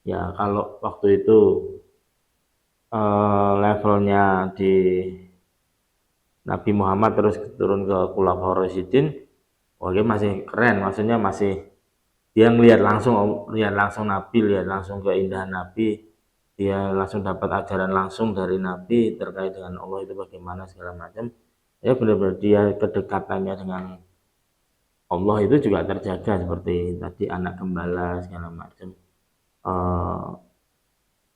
Ya kalau waktu itu levelnya di Nabi Muhammad terus turun ke Khulafaur Rasyidin, oke masih keren, maksudnya masih dia lihat langsung Nabi, lihat langsung keindahan Nabi, dia langsung dapat ajaran langsung dari Nabi terkait dengan Allah itu bagaimana segala macam. Ya benar-benar dia kedekatannya dengan Allah itu juga terjaga seperti tadi anak gembala segala macam. Eh,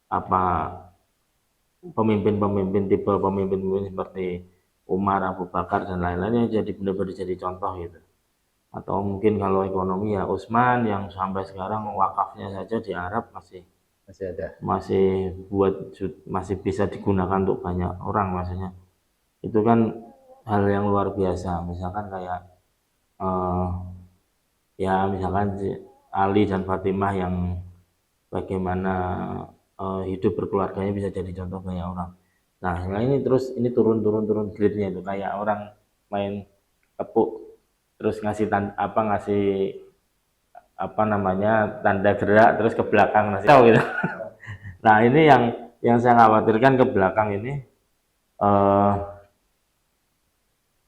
apa pemimpin-pemimpin tipe pemimpin-pemimpin seperti Umar, Abu Bakar dan lain-lainnya jadi benar-benar jadi contoh gitu. Atau mungkin kalau ekonomi ya Utsman yang sampai sekarang wakafnya saja di Arab Masih ada. masih bisa digunakan untuk banyak orang maksudnya. Itu kan hal yang luar biasa. Misalkan kayak eh, ya misalkan Ali dan Fatimah yang bagaimana hidup berkeluarganya bisa jadi contoh banyak orang. Nah, ini terus ini turun grade-nya itu kayak orang main tepuk terus ngasih apa namanya tanda gerak terus ke belakang ngasih tahu gitu. Nah, ini yang saya khawatirkan ke belakang ini eh,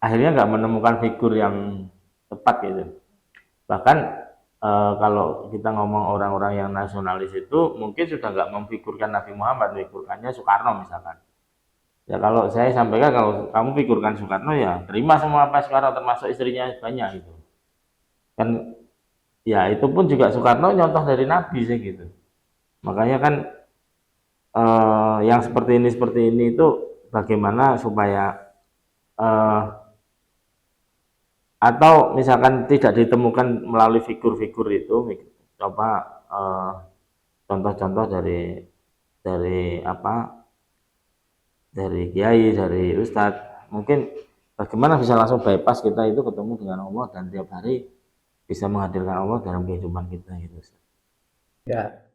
akhirnya nggak menemukan figur yang tepat gitu. Bahkan kalau kita ngomong orang-orang yang nasionalis itu mungkin sudah nggak memfigurkan Nabi Muhammad, memfigurkannya Soekarno misalkan. Ya kalau saya sampaikan kalau kamu figurkan Soekarno ya terima semua apa Soekarno termasuk istrinya banyak gitu. Kan ya itu pun juga Soekarno nyontoh dari Nabi sih gitu. Makanya kan yang seperti ini itu bagaimana supaya eh, atau misalkan tidak ditemukan melalui figur-figur itu coba contoh-contoh dari apa dari kiai dari ustadz mungkin bagaimana bisa langsung bypass kita itu ketemu dengan Allah dan tiap hari bisa menghadirkan Allah dalam kehidupan kita gitu. Ya,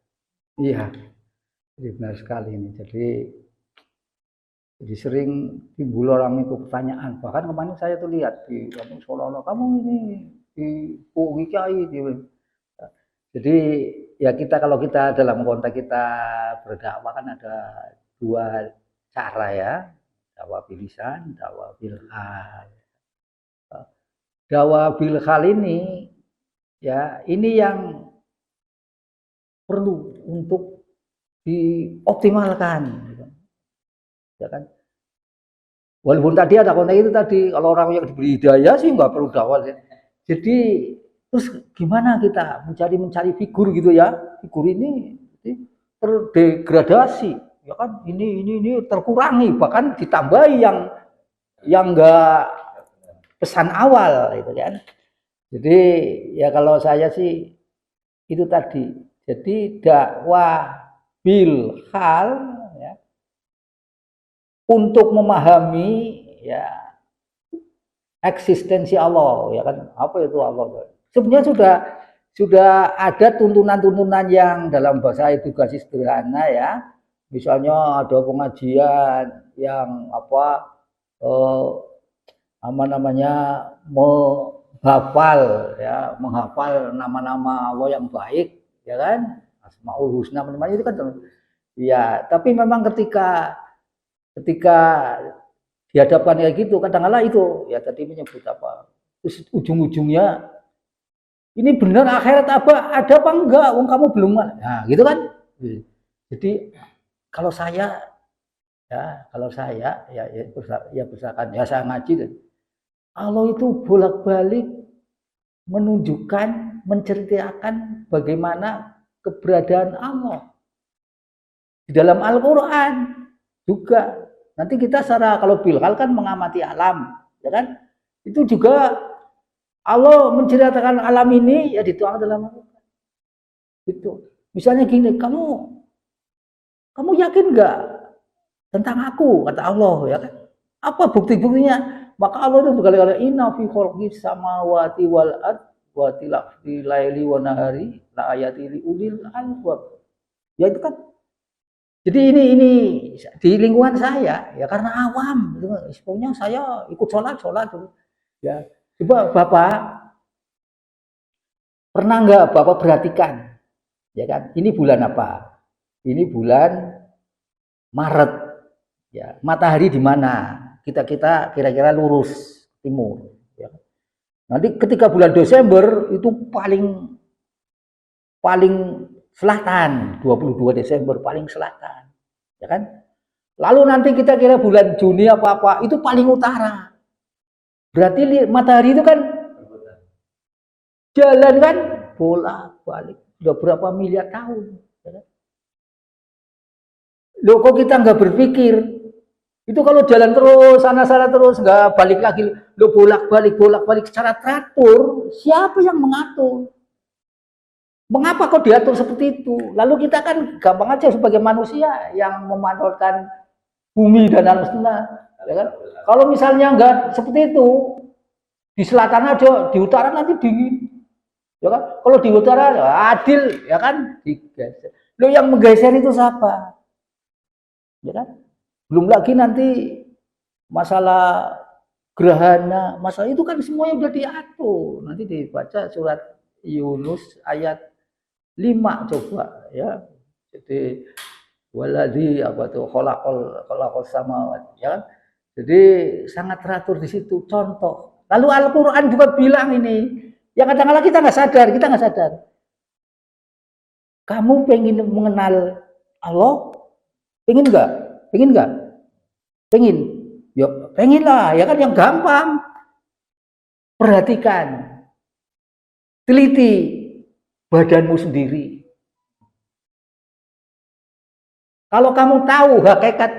iya, jadi benar sekali ini. Jadi sering timbul orang itu pertanyaan. Bahkan kemarin saya tuh lihat di kampung Solo, kamu ini di UI Kiai. Jadi ya kita kalau kita dalam konteks kita berdakwah kan ada dua cara ya, dakwah bil lisan, dakwah bil hal. Dakwah bil hal ini ya ini yang perlu untuk dioptimalkan, ya kan? Walaupun tadi ada konteks itu tadi, kalau orang yang diberi hidayah sih nggak perlu dakwah. Jadi terus gimana kita mencari figur gitu ya? Figur ini terdegradasi, ya kan? Ini terkurangi, bahkan ditambahi yang nggak pesan awal, itu kan? Jadi ya kalau saya sih itu tadi. Jadi dakwah bil hal ya, untuk memahami ya eksistensi Allah, ya kan? Apa itu Allah? Sebenarnya sudah ada tuntunan-tuntunan yang dalam bahasa edukasi sederhana ya. Misalnya ada pengajian yang apa namanya menghafal nama-nama Allah yang baik, ya kan? Asmaul Husna namanya itu kan. Ya, tapi memang ketika dihadapkan kayak gitu kadang-kala itu ya tadi menyebut apa terus ujung-ujungnya ini benar akhirat ada apa enggak wong kamu belum nah gitu kan. Jadi kalau saya ya berdasarkan ya saya ngaji Allah itu bolak-balik menunjukkan menceritakan bagaimana keberadaan Allah di dalam Al-Quran juga. Nanti kita secara kalau bilhal kan mengamati alam, ya kan? Itu juga Allah menceritakan alam ini ya dituang dalam Al-Quran. Itu. Misalnya gini, kamu yakin nggak tentang aku kata Allah, ya kan? Apa bukti-buktinya? Maka Allah itu berkali-kali inna fi khalqis samawati wal ard wa tilafil laili wa nahari la ayati li ulil albab. Ya itu kan. Jadi ini di lingkungan saya ya karena awam, sebenarnya saya ikut sholat dulu. Ya, coba Bapak pernah nggak Bapak perhatikan, ya kan? Ini bulan apa? Ini bulan Maret. Ya, matahari di mana? Kita kira-kira lurus timur. Ya. Nanti ketika bulan Desember itu paling selatan, 22 Desember paling selatan. Ya kan? Lalu nanti kita kira bulan Juni apa-apa, itu paling utara. Berarti matahari itu kan Jalan kan bolak-balik sudah berapa miliar tahun. Loh kok kita nggak berpikir? Itu kalau jalan terus sana-sana terus nggak balik lagi, lo bolak-balik secara teratur, siapa yang mengatur? Mengapa kok diatur seperti itu? Lalu kita kan gampang aja sebagai manusia yang memanfaatkan bumi dan alam semesta, ya kan? Kalau misalnya nggak seperti itu, di selatan aja, di utara nanti dingin, ya kan? Kalau di utara adil, ya kan? Digeser. Lo yang menggeser itu siapa? Ya kan? Belum lagi nanti masalah gerhana, masalah itu kan semuanya udah diatur. Nanti dibaca surat Yunus ayat 5 coba ya. Jadi waladhi apa tuh khalaqal samawati ya kan. Jadi sangat teratur di situ contoh. Lalu Al-Qur'an juga bilang ini, yang kadang-kadang kita nggak sadar. Kamu pengen mengenal Allah? Pengen nggak? Pengen nggak? Pengen? Ya pengen lah, ya kan yang gampang. Perhatikan, teliti badanmu sendiri. Kalau kamu tahu hakikat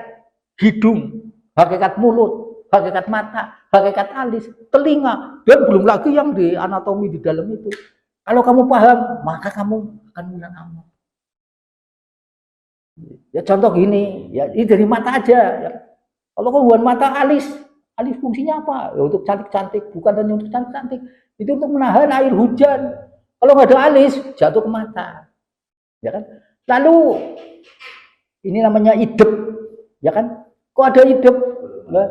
hidung, hakikat mulut, hakikat mata, hakikat alis, telinga, dan belum lagi yang di anatomi di dalam itu. Kalau kamu paham, maka kamu akan mengenal Allah. Ya contoh gini, ya ini dari mata aja. Ya. Kalau hubungan mata alis fungsinya apa? Ya untuk cantik-cantik, bukan hanya untuk cantik-cantik. Itu untuk menahan air hujan. Kalau nggak ada alis, jatuh ke mata. Ya kan? Lalu ini namanya idep, ya kan? Kok ada idep?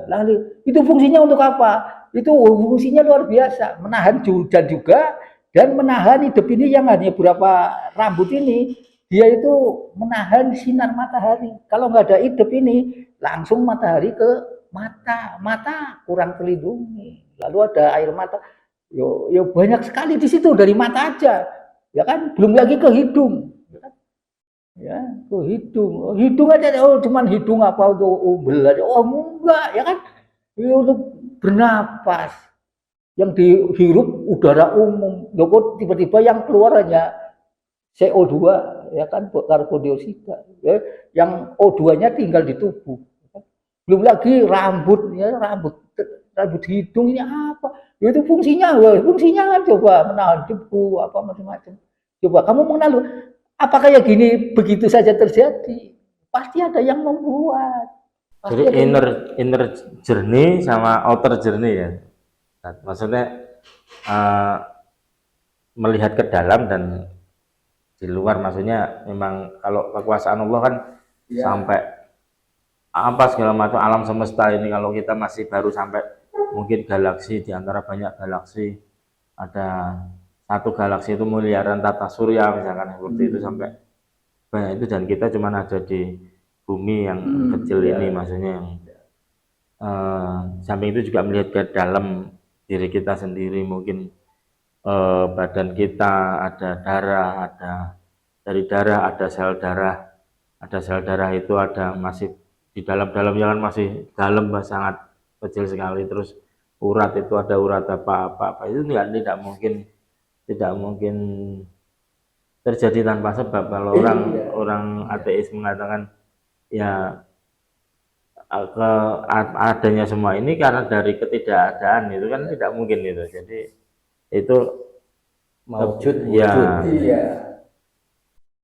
Lalu itu fungsinya untuk apa? Itu fungsinya luar biasa, menahan hujan juga dan menahan idep ini yang hanya beberapa rambut ini. Dia itu menahan sinar matahari. Kalau nggak ada idep ini, langsung matahari ke mata kurang terlindungi. Lalu ada air mata, yo banyak sekali di situ dari mata aja, ya kan? Belum lagi ke hidung, ya ke hidung aja. Oh cuman hidung apa untuk umbel aja? Oh enggak, ya kan? Ya, untuk bernapas, yang dihirup udara umum. Loh kok tiba-tiba yang keluar hanya CO2, ya kan, karbon dioksida, ya, yang O2-nya tinggal di tubuh. Belum lagi rambut, ya rambut hidung ini apa? Ya, itu fungsinya kan coba menahan debu apa macam-macam. Coba kamu mengenal, apakah ya gini begitu saja terjadi? Pasti ada yang membuat. Jadi inner journey sama outer journey ya. Nah, maksudnya melihat ke dalam dan di luar, maksudnya memang kalau kekuasaan Allah kan ya, sampai apa segala macam alam semesta ini, kalau kita masih baru sampai mungkin galaksi, di antara banyak galaksi ada satu galaksi itu miliaran tata surya misalkan seperti itu, sampai banyak itu, dan kita cuma ada di bumi yang kecil ini, maksudnya yang samping itu juga melihat ke dalam diri kita sendiri. Mungkin badan kita ada darah, dari darah ada sel darah itu ada masih di dalam-dalamnya kan masih dalam, sangat kecil sekali. Terus urat itu ada urat apa itu tidak mungkin terjadi tanpa sebab. Kalau orang ateis mengatakan ya adanya semua ini karena dari ketidakadaan, itu kan tidak mungkin itu. Jadi itu wujud ya. Iya.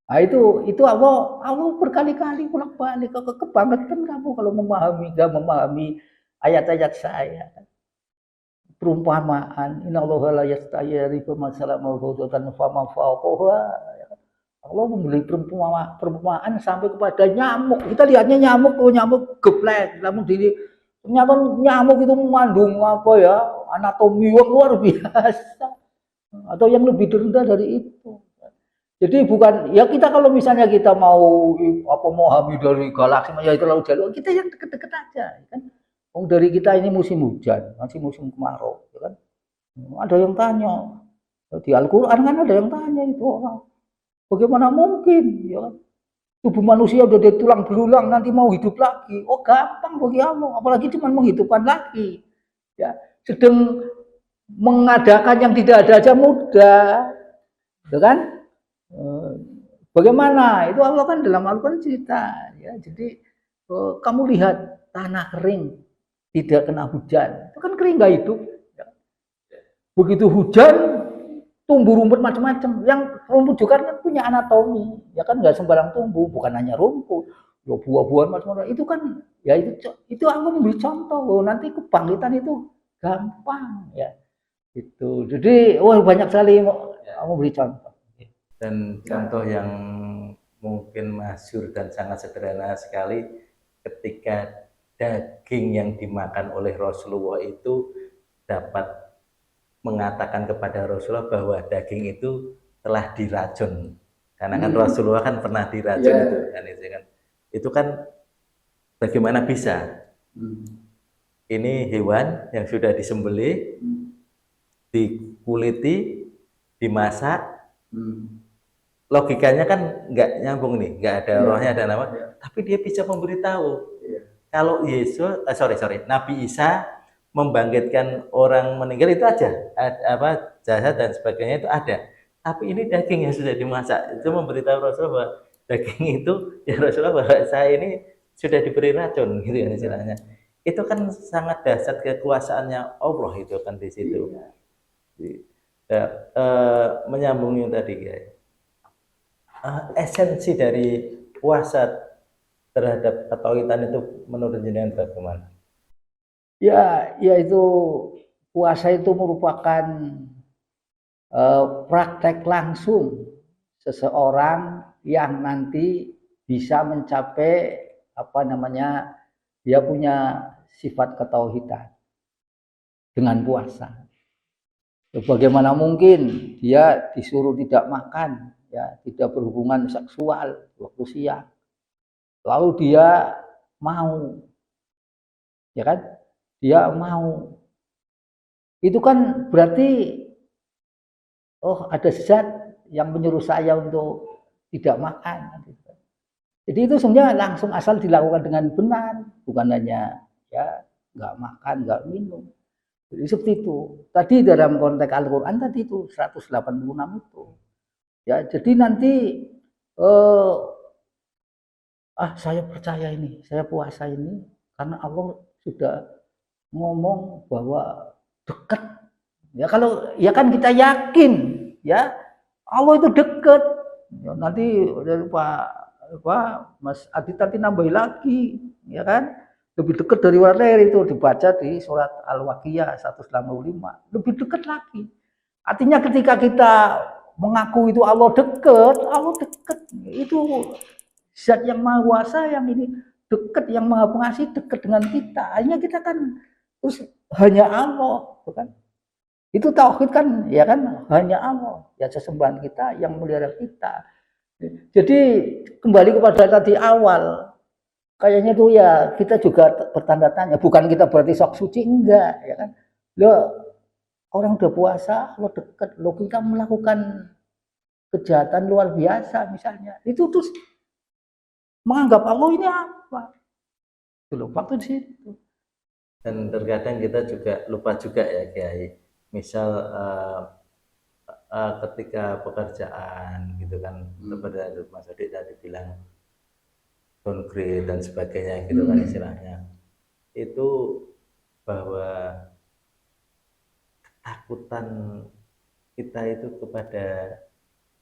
Nah itu Allah berkali-kali bolak-balik kebangetan kamu kalau memahami ayat-ayat saya. Perumpamaan, innallaha la yastahyyi bimasalan mawdudatan fama fawqaha. Allah memberi perumpamaan sampai kepada nyamuk. Kita lihatnya nyamuk geplek, namun ternyata nyamuk itu mengandung apa ya, anatomi yang luar biasa, atau yang lebih rendah dari itu. Jadi bukan ya, kita kalau misalnya kita mau memahami dari galaksi ya itu laut jalur, kita yang deket-deket aja kan. Dari kita ini musim hujan, masih musim kemarau, ya kan? Ada yang tanya di Al-Quran kan, ada yang tanya itu orang, bagaimana mungkin ya kan? Tubuh manusia udah dari tulang belulang nanti mau hidup lagi? Oh gampang bagi Allah, apalagi cuma menghidupkan lagi. Ya, sedang mengadakan yang tidak ada aja mudah, gitu kan? Bagaimana? Itu Allah kan dalam Al-Quran cerita, ya. Jadi kamu lihat tanah kering, tidak kena hujan, itu kan kering nggak hidup. Ya. Begitu hujan, tumbuh rumput macam-macam. Yang rumput juga kan punya anatomi, ya kan nggak sembarang tumbuh, bukan hanya rumput, ya buah-buahan macam-macam. Itu kan, ya itu Allah memberi contoh. Oh, nanti kebangkitan itu gampang, ya. Itu. Jadi, banyak sekali kamu beri contoh. Dan contoh yang mungkin masyhur dan sangat sederhana sekali, ketika daging yang dimakan oleh Rasulullah itu dapat mengatakan kepada Rasulullah bahwa daging itu telah diracun, karena kan Rasulullah kan pernah diracun, itu kan bagaimana bisa ini hewan yang sudah disembelih, dikuliti, dimasak, logikanya kan nggak nyambung nih, nggak ada rohnya, ada nama, tapi dia bisa memberitahu kalau Nabi Isa membangkitkan orang meninggal itu aja, jasad dan sebagainya itu ada, tapi ini daging yang sudah dimasak, itu memberitahu Rasulullah bahwa daging itu, ya Rasulullah, bahwa saya ini sudah diberi racun, gitu ya istilahnya. Itu kan sangat dahsyat kekuasaannya Allah itu kan di situ. Menyambung yang tadi, guys. Esensi dari puasa terhadap ketauhidan itu menurut jenengan bagaimana? Ya, yaitu puasa itu merupakan praktek langsung seseorang yang nanti bisa mencapai dia punya sifat ketauhidan dengan puasa. Bagaimana mungkin dia disuruh tidak makan, ya, tidak berhubungan seksual waktu siang, lalu dia mau, ya kan? Dia mau. Itu kan berarti ada zat yang menyuruh saya untuk tidak makan. Jadi itu sebenarnya langsung asal dilakukan dengan benar, bukan hanya ya nggak makan, nggak minum. Jadi seperti itu. Tadi dalam konteks Al-Quran tadi itu 186 itu. Ya, jadi nanti saya percaya ini, saya puasa ini karena Allah sudah ngomong bahwa dekat. Ya kalau ya kan kita yakin, ya Allah itu dekat. Ya, nanti Mas Adi tadi nambahin lagi, ya kan? Lebih dekat dari lahir itu dibaca di surat Al-Waqiah 185. Lebih dekat lagi. Artinya ketika kita mengaku itu Allah dekat. Itu zat yang maha kuasa yang ini dekat, yang maha pengasih dekat dengan kita. Hanya kita kan terus hanya Allah, bukan? Itu tauhid kan, ya kan? Hanya Allah, ya sesembahan kita yang melihara kita. Jadi kembali kepada tadi awal, kayaknya tuh ya kita juga bertanda tanya, bukan kita berarti sok suci, enggak, ya kan? Orang udah puasa, lo dekat, lo kita melakukan kejahatan luar biasa misalnya, itu terus menganggap Allah ini apa? Belum waktu di situ. Dan terkadang kita juga lupa juga ya Kiai. Misal ketika pekerjaan gitu kan, kepada Mas Adik tadi bilang downgrade dan sebagainya gitu kan istilahnya. Itu bahwa ketakutan kita itu kepada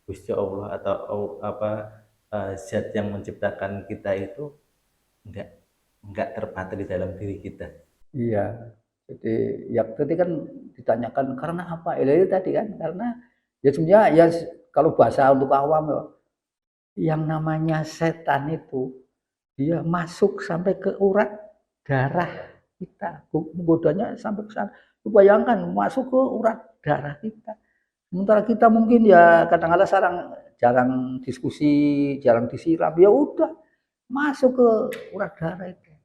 Gusti Allah atau zat yang menciptakan kita itu enggak terpatri di dalam diri kita. Iya. Jadi ya tadi kan ditanyakan karena apa? Itu tadi kan karena ya sebenarnya ya kalau bahasa untuk awam yang namanya setan itu dia masuk sampai ke urat darah kita, menggodanya sampai ke sana. Bayangkan masuk ke urat darah kita. Sementara kita mungkin ya kadang-kadang jarang diskusi, jarang disiram, ya udah masuk ke urat darah itu.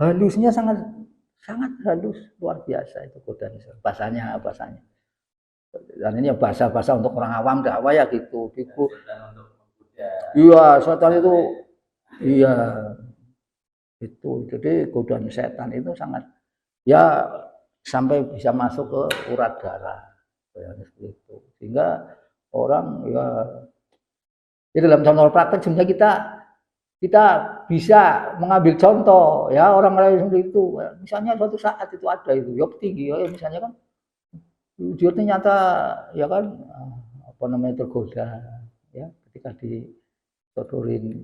Halusnya sangat halus, luar biasa itu godaan bahasanya. Dan ini bahasa untuk orang awam dakwah ya gitu. Iya, setan itu iya itu. Jadi godaan setan itu sangat ya sampai bisa masuk ke urat darah, ya, seperti itu. Sehingga orang ya, dalam contoh praktek sebenarnya kita bisa mengambil contoh ya orang lain seperti itu. Misalnya suatu saat itu ada itu yok tinggi ya, misalnya kan dia ternyata ya kan apa namanya tergoda ya ketika disodorin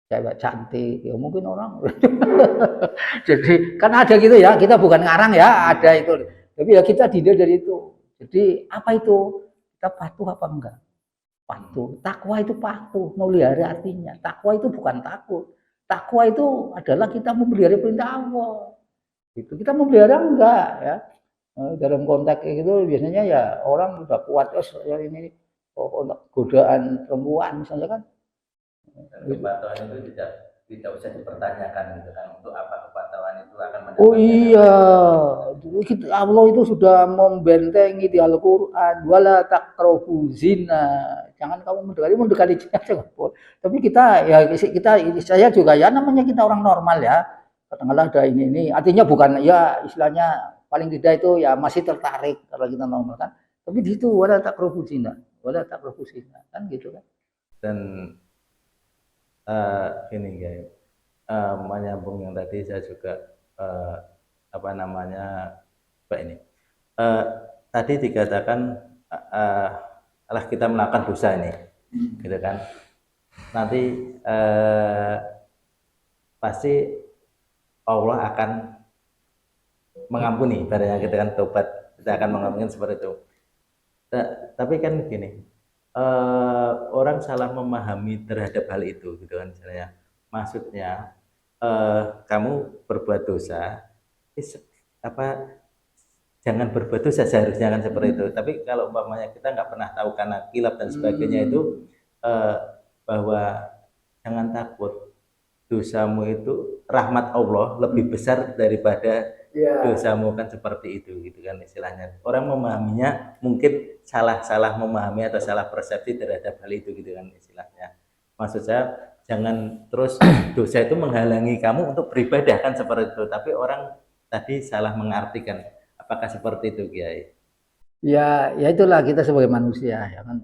cewek cantik ya mungkin orang jadi kan ada gitu ya, kita bukan ngarang ya, ada itu, tapi ya kita dididik dari itu. Jadi apa itu, kita patuh apa enggak? Patuh. Takwa itu patuh, melihara artinya. Takwa itu bukan takut, takwa itu adalah kita memelihara perintah Allah. Itu kita memelihara enggak ya. Dalam konteks itu biasanya ya orang udah kuat ya ini godaan perempuan misalnya kan. Kepatuhan itu tidak usah dipertanyakan gitu kan, untuk apa kepatuhan itu akan mendapatkan. Oh iya, Allah itu sudah membentengi di Al-Quran, wala taqrabu zina, jangan kamu mendekati zina aja. Tapi saya juga ya namanya kita orang normal ya, katakanlah ada ini, artinya bukan ya istilahnya paling tidak itu ya masih tertarik kalau kita normal kan. Tapi di situ wala taqrabu zina kan gitu kan. Dan ini guys, menyambung yang tadi saya juga apa namanya Pak ini tadi dikatakan lah kita melakukan dosa ini gitu kan, nanti pasti Allah akan mengampuni ibaratnya gitu kan, tobat kita akan mengampuni seperti itu. Tapi kan gini, orang salah memahami terhadap hal itu gitu kan, misalnya maksudnya kamu berbuat dosa jangan berbuat dosa seharusnya kan seperti itu. Tapi kalau umpamanya kita nggak pernah tahu karena kilap dan sebagainya itu bahwa jangan takut, dosamu itu rahmat Allah lebih besar daripada dosamu kan, seperti itu gitu kan istilahnya. Orang memahaminya mungkin salah memahami atau salah persepsi terhadap hal itu gitu kan istilahnya. Maksud saya jangan terus dosa itu menghalangi kamu untuk beribadah kan seperti itu. Tapi orang tadi salah mengartikan. Apakah seperti itu Kiai? Ya itulah kita sebagai manusia ya kan.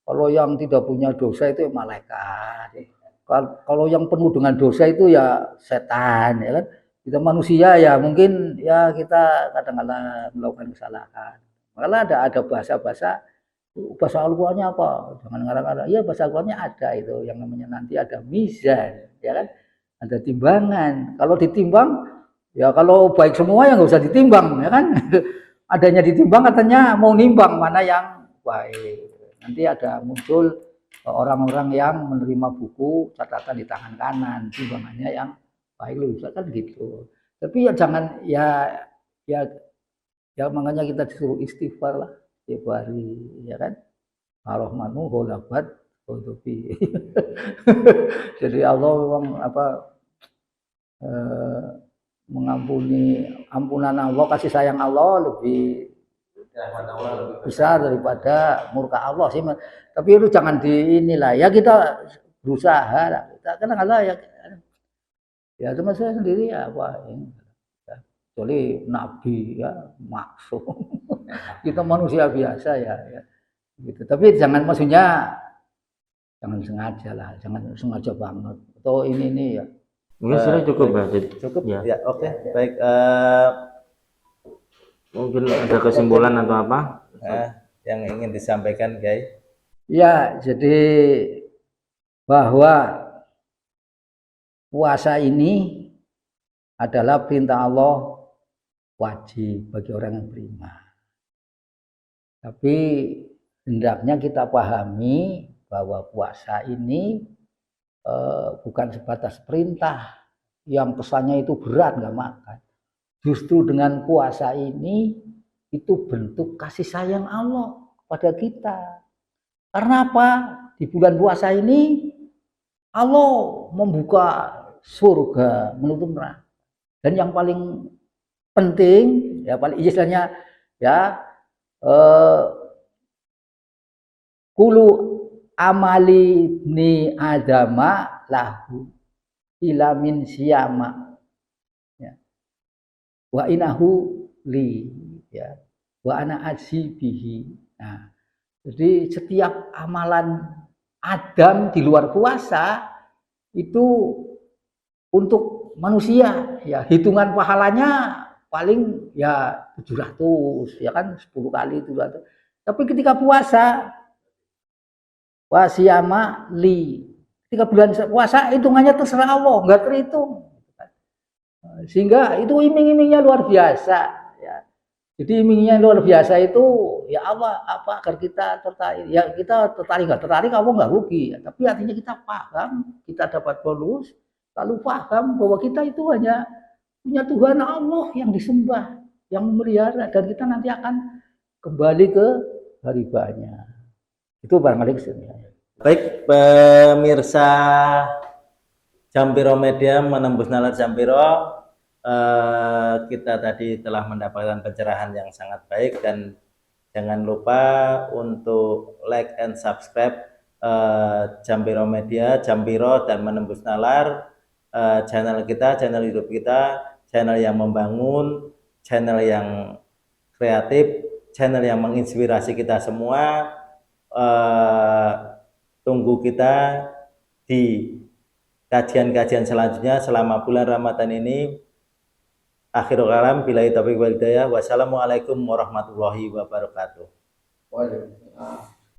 Kalau yang tidak punya dosa itu malaikat. Kalau yang penuh dengan dosa itu ya setan ya kan. Kita manusia ya mungkin ya kita kadang-kadang melakukan kesalahan. Malah ada bahasa Al-Qur'annya apa? Jangan ngarang-ngarang. Iya bahasa Al-Qur'annya ada itu yang namanya nanti ada mizan, ya kan? Ada timbangan. Kalau ditimbang ya kalau baik semua ya nggak usah ditimbang, ya kan? Adanya ditimbang katanya mau nimbang mana yang baik. Nanti ada muncul orang-orang yang menerima buku catatan di tangan kanan, timbangannya yang baik lu bisa kan gitu. Tapi ya jangan ya makanya kita disuruh istighfar lah tiap hari ya kan. Ar-Rahmanu holabat hudufi. Jadi Allah memang mengampuni, ampunan Allah, kasih sayang Allah lebih besar daripada murka Allah sih. Tapi itu jangan inilah ya, kita berusaha lah. Kita kadang-kadang ya teman saya sendiri ya apa ini ya, kecuali nabi ya maksud kita manusia biasa ya gitu. Tapi jangan maksudnya jangan sengaja lah, jangan sengaja banget atau ini ya. Mungkin sudah cukup ya. Cukup ya, oke. Baik, mungkin ada kesimpulan atau apa yang ingin disampaikan Kiai? Ya, jadi bahwa puasa ini adalah perintah Allah, wajib bagi orang yang beriman. Tapi hendaknya kita pahami bahwa puasa ini bukan sebatas perintah yang pesannya itu berat nggak makan. Justru dengan puasa ini itu bentuk kasih sayang Allah kepada kita. Karena apa? Di bulan puasa ini Allah membuka surga, menutup neraka. Dan yang paling penting, ya paling istilahnya ya kulu amali ni adama lahu ilamin siyama ya. Wa inahu li, ya, wa ana ajibihi. Nah, jadi setiap amalan Adam di luar puasa itu untuk manusia, ya hitungan pahalanya paling ya 700, ya kan 10 kali 700. Tapi ketika puasa wasiyama li, ketika bulan puasa hitungannya terserah Allah, nggak terhitung. Sehingga itu iming-imingnya luar biasa, ya. Jadi imingnya luar biasa itu ya Allah apa agar kita tertarik, ya kita tertarik nggak tertarik Allah nggak rugi, ya. Tapi artinya kita paham, kita dapat bonus, lalu paham bahwa kita itu hanya punya Tuhan Allah yang disembah, yang memelihara, dan kita nanti akan kembali ke haribanya. Itu barangkali kesenangan. Baik pemirsa Jampiro Media menembus nalar Jampiro, kita tadi telah mendapatkan pencerahan yang sangat baik, dan jangan lupa untuk like and subscribe Jampiro Media, Jampiro dan menembus nalar, channel kita, channel hidup kita, channel yang membangun, channel yang kreatif, channel yang menginspirasi kita semua. Tunggu kita di kajian-kajian selanjutnya selama bulan Ramadan ini. Akhirul kalam, billahi taufiq wal hidayah. Wassalamualaikum warahmatullahi wabarakatuh. Waalaikumsalam.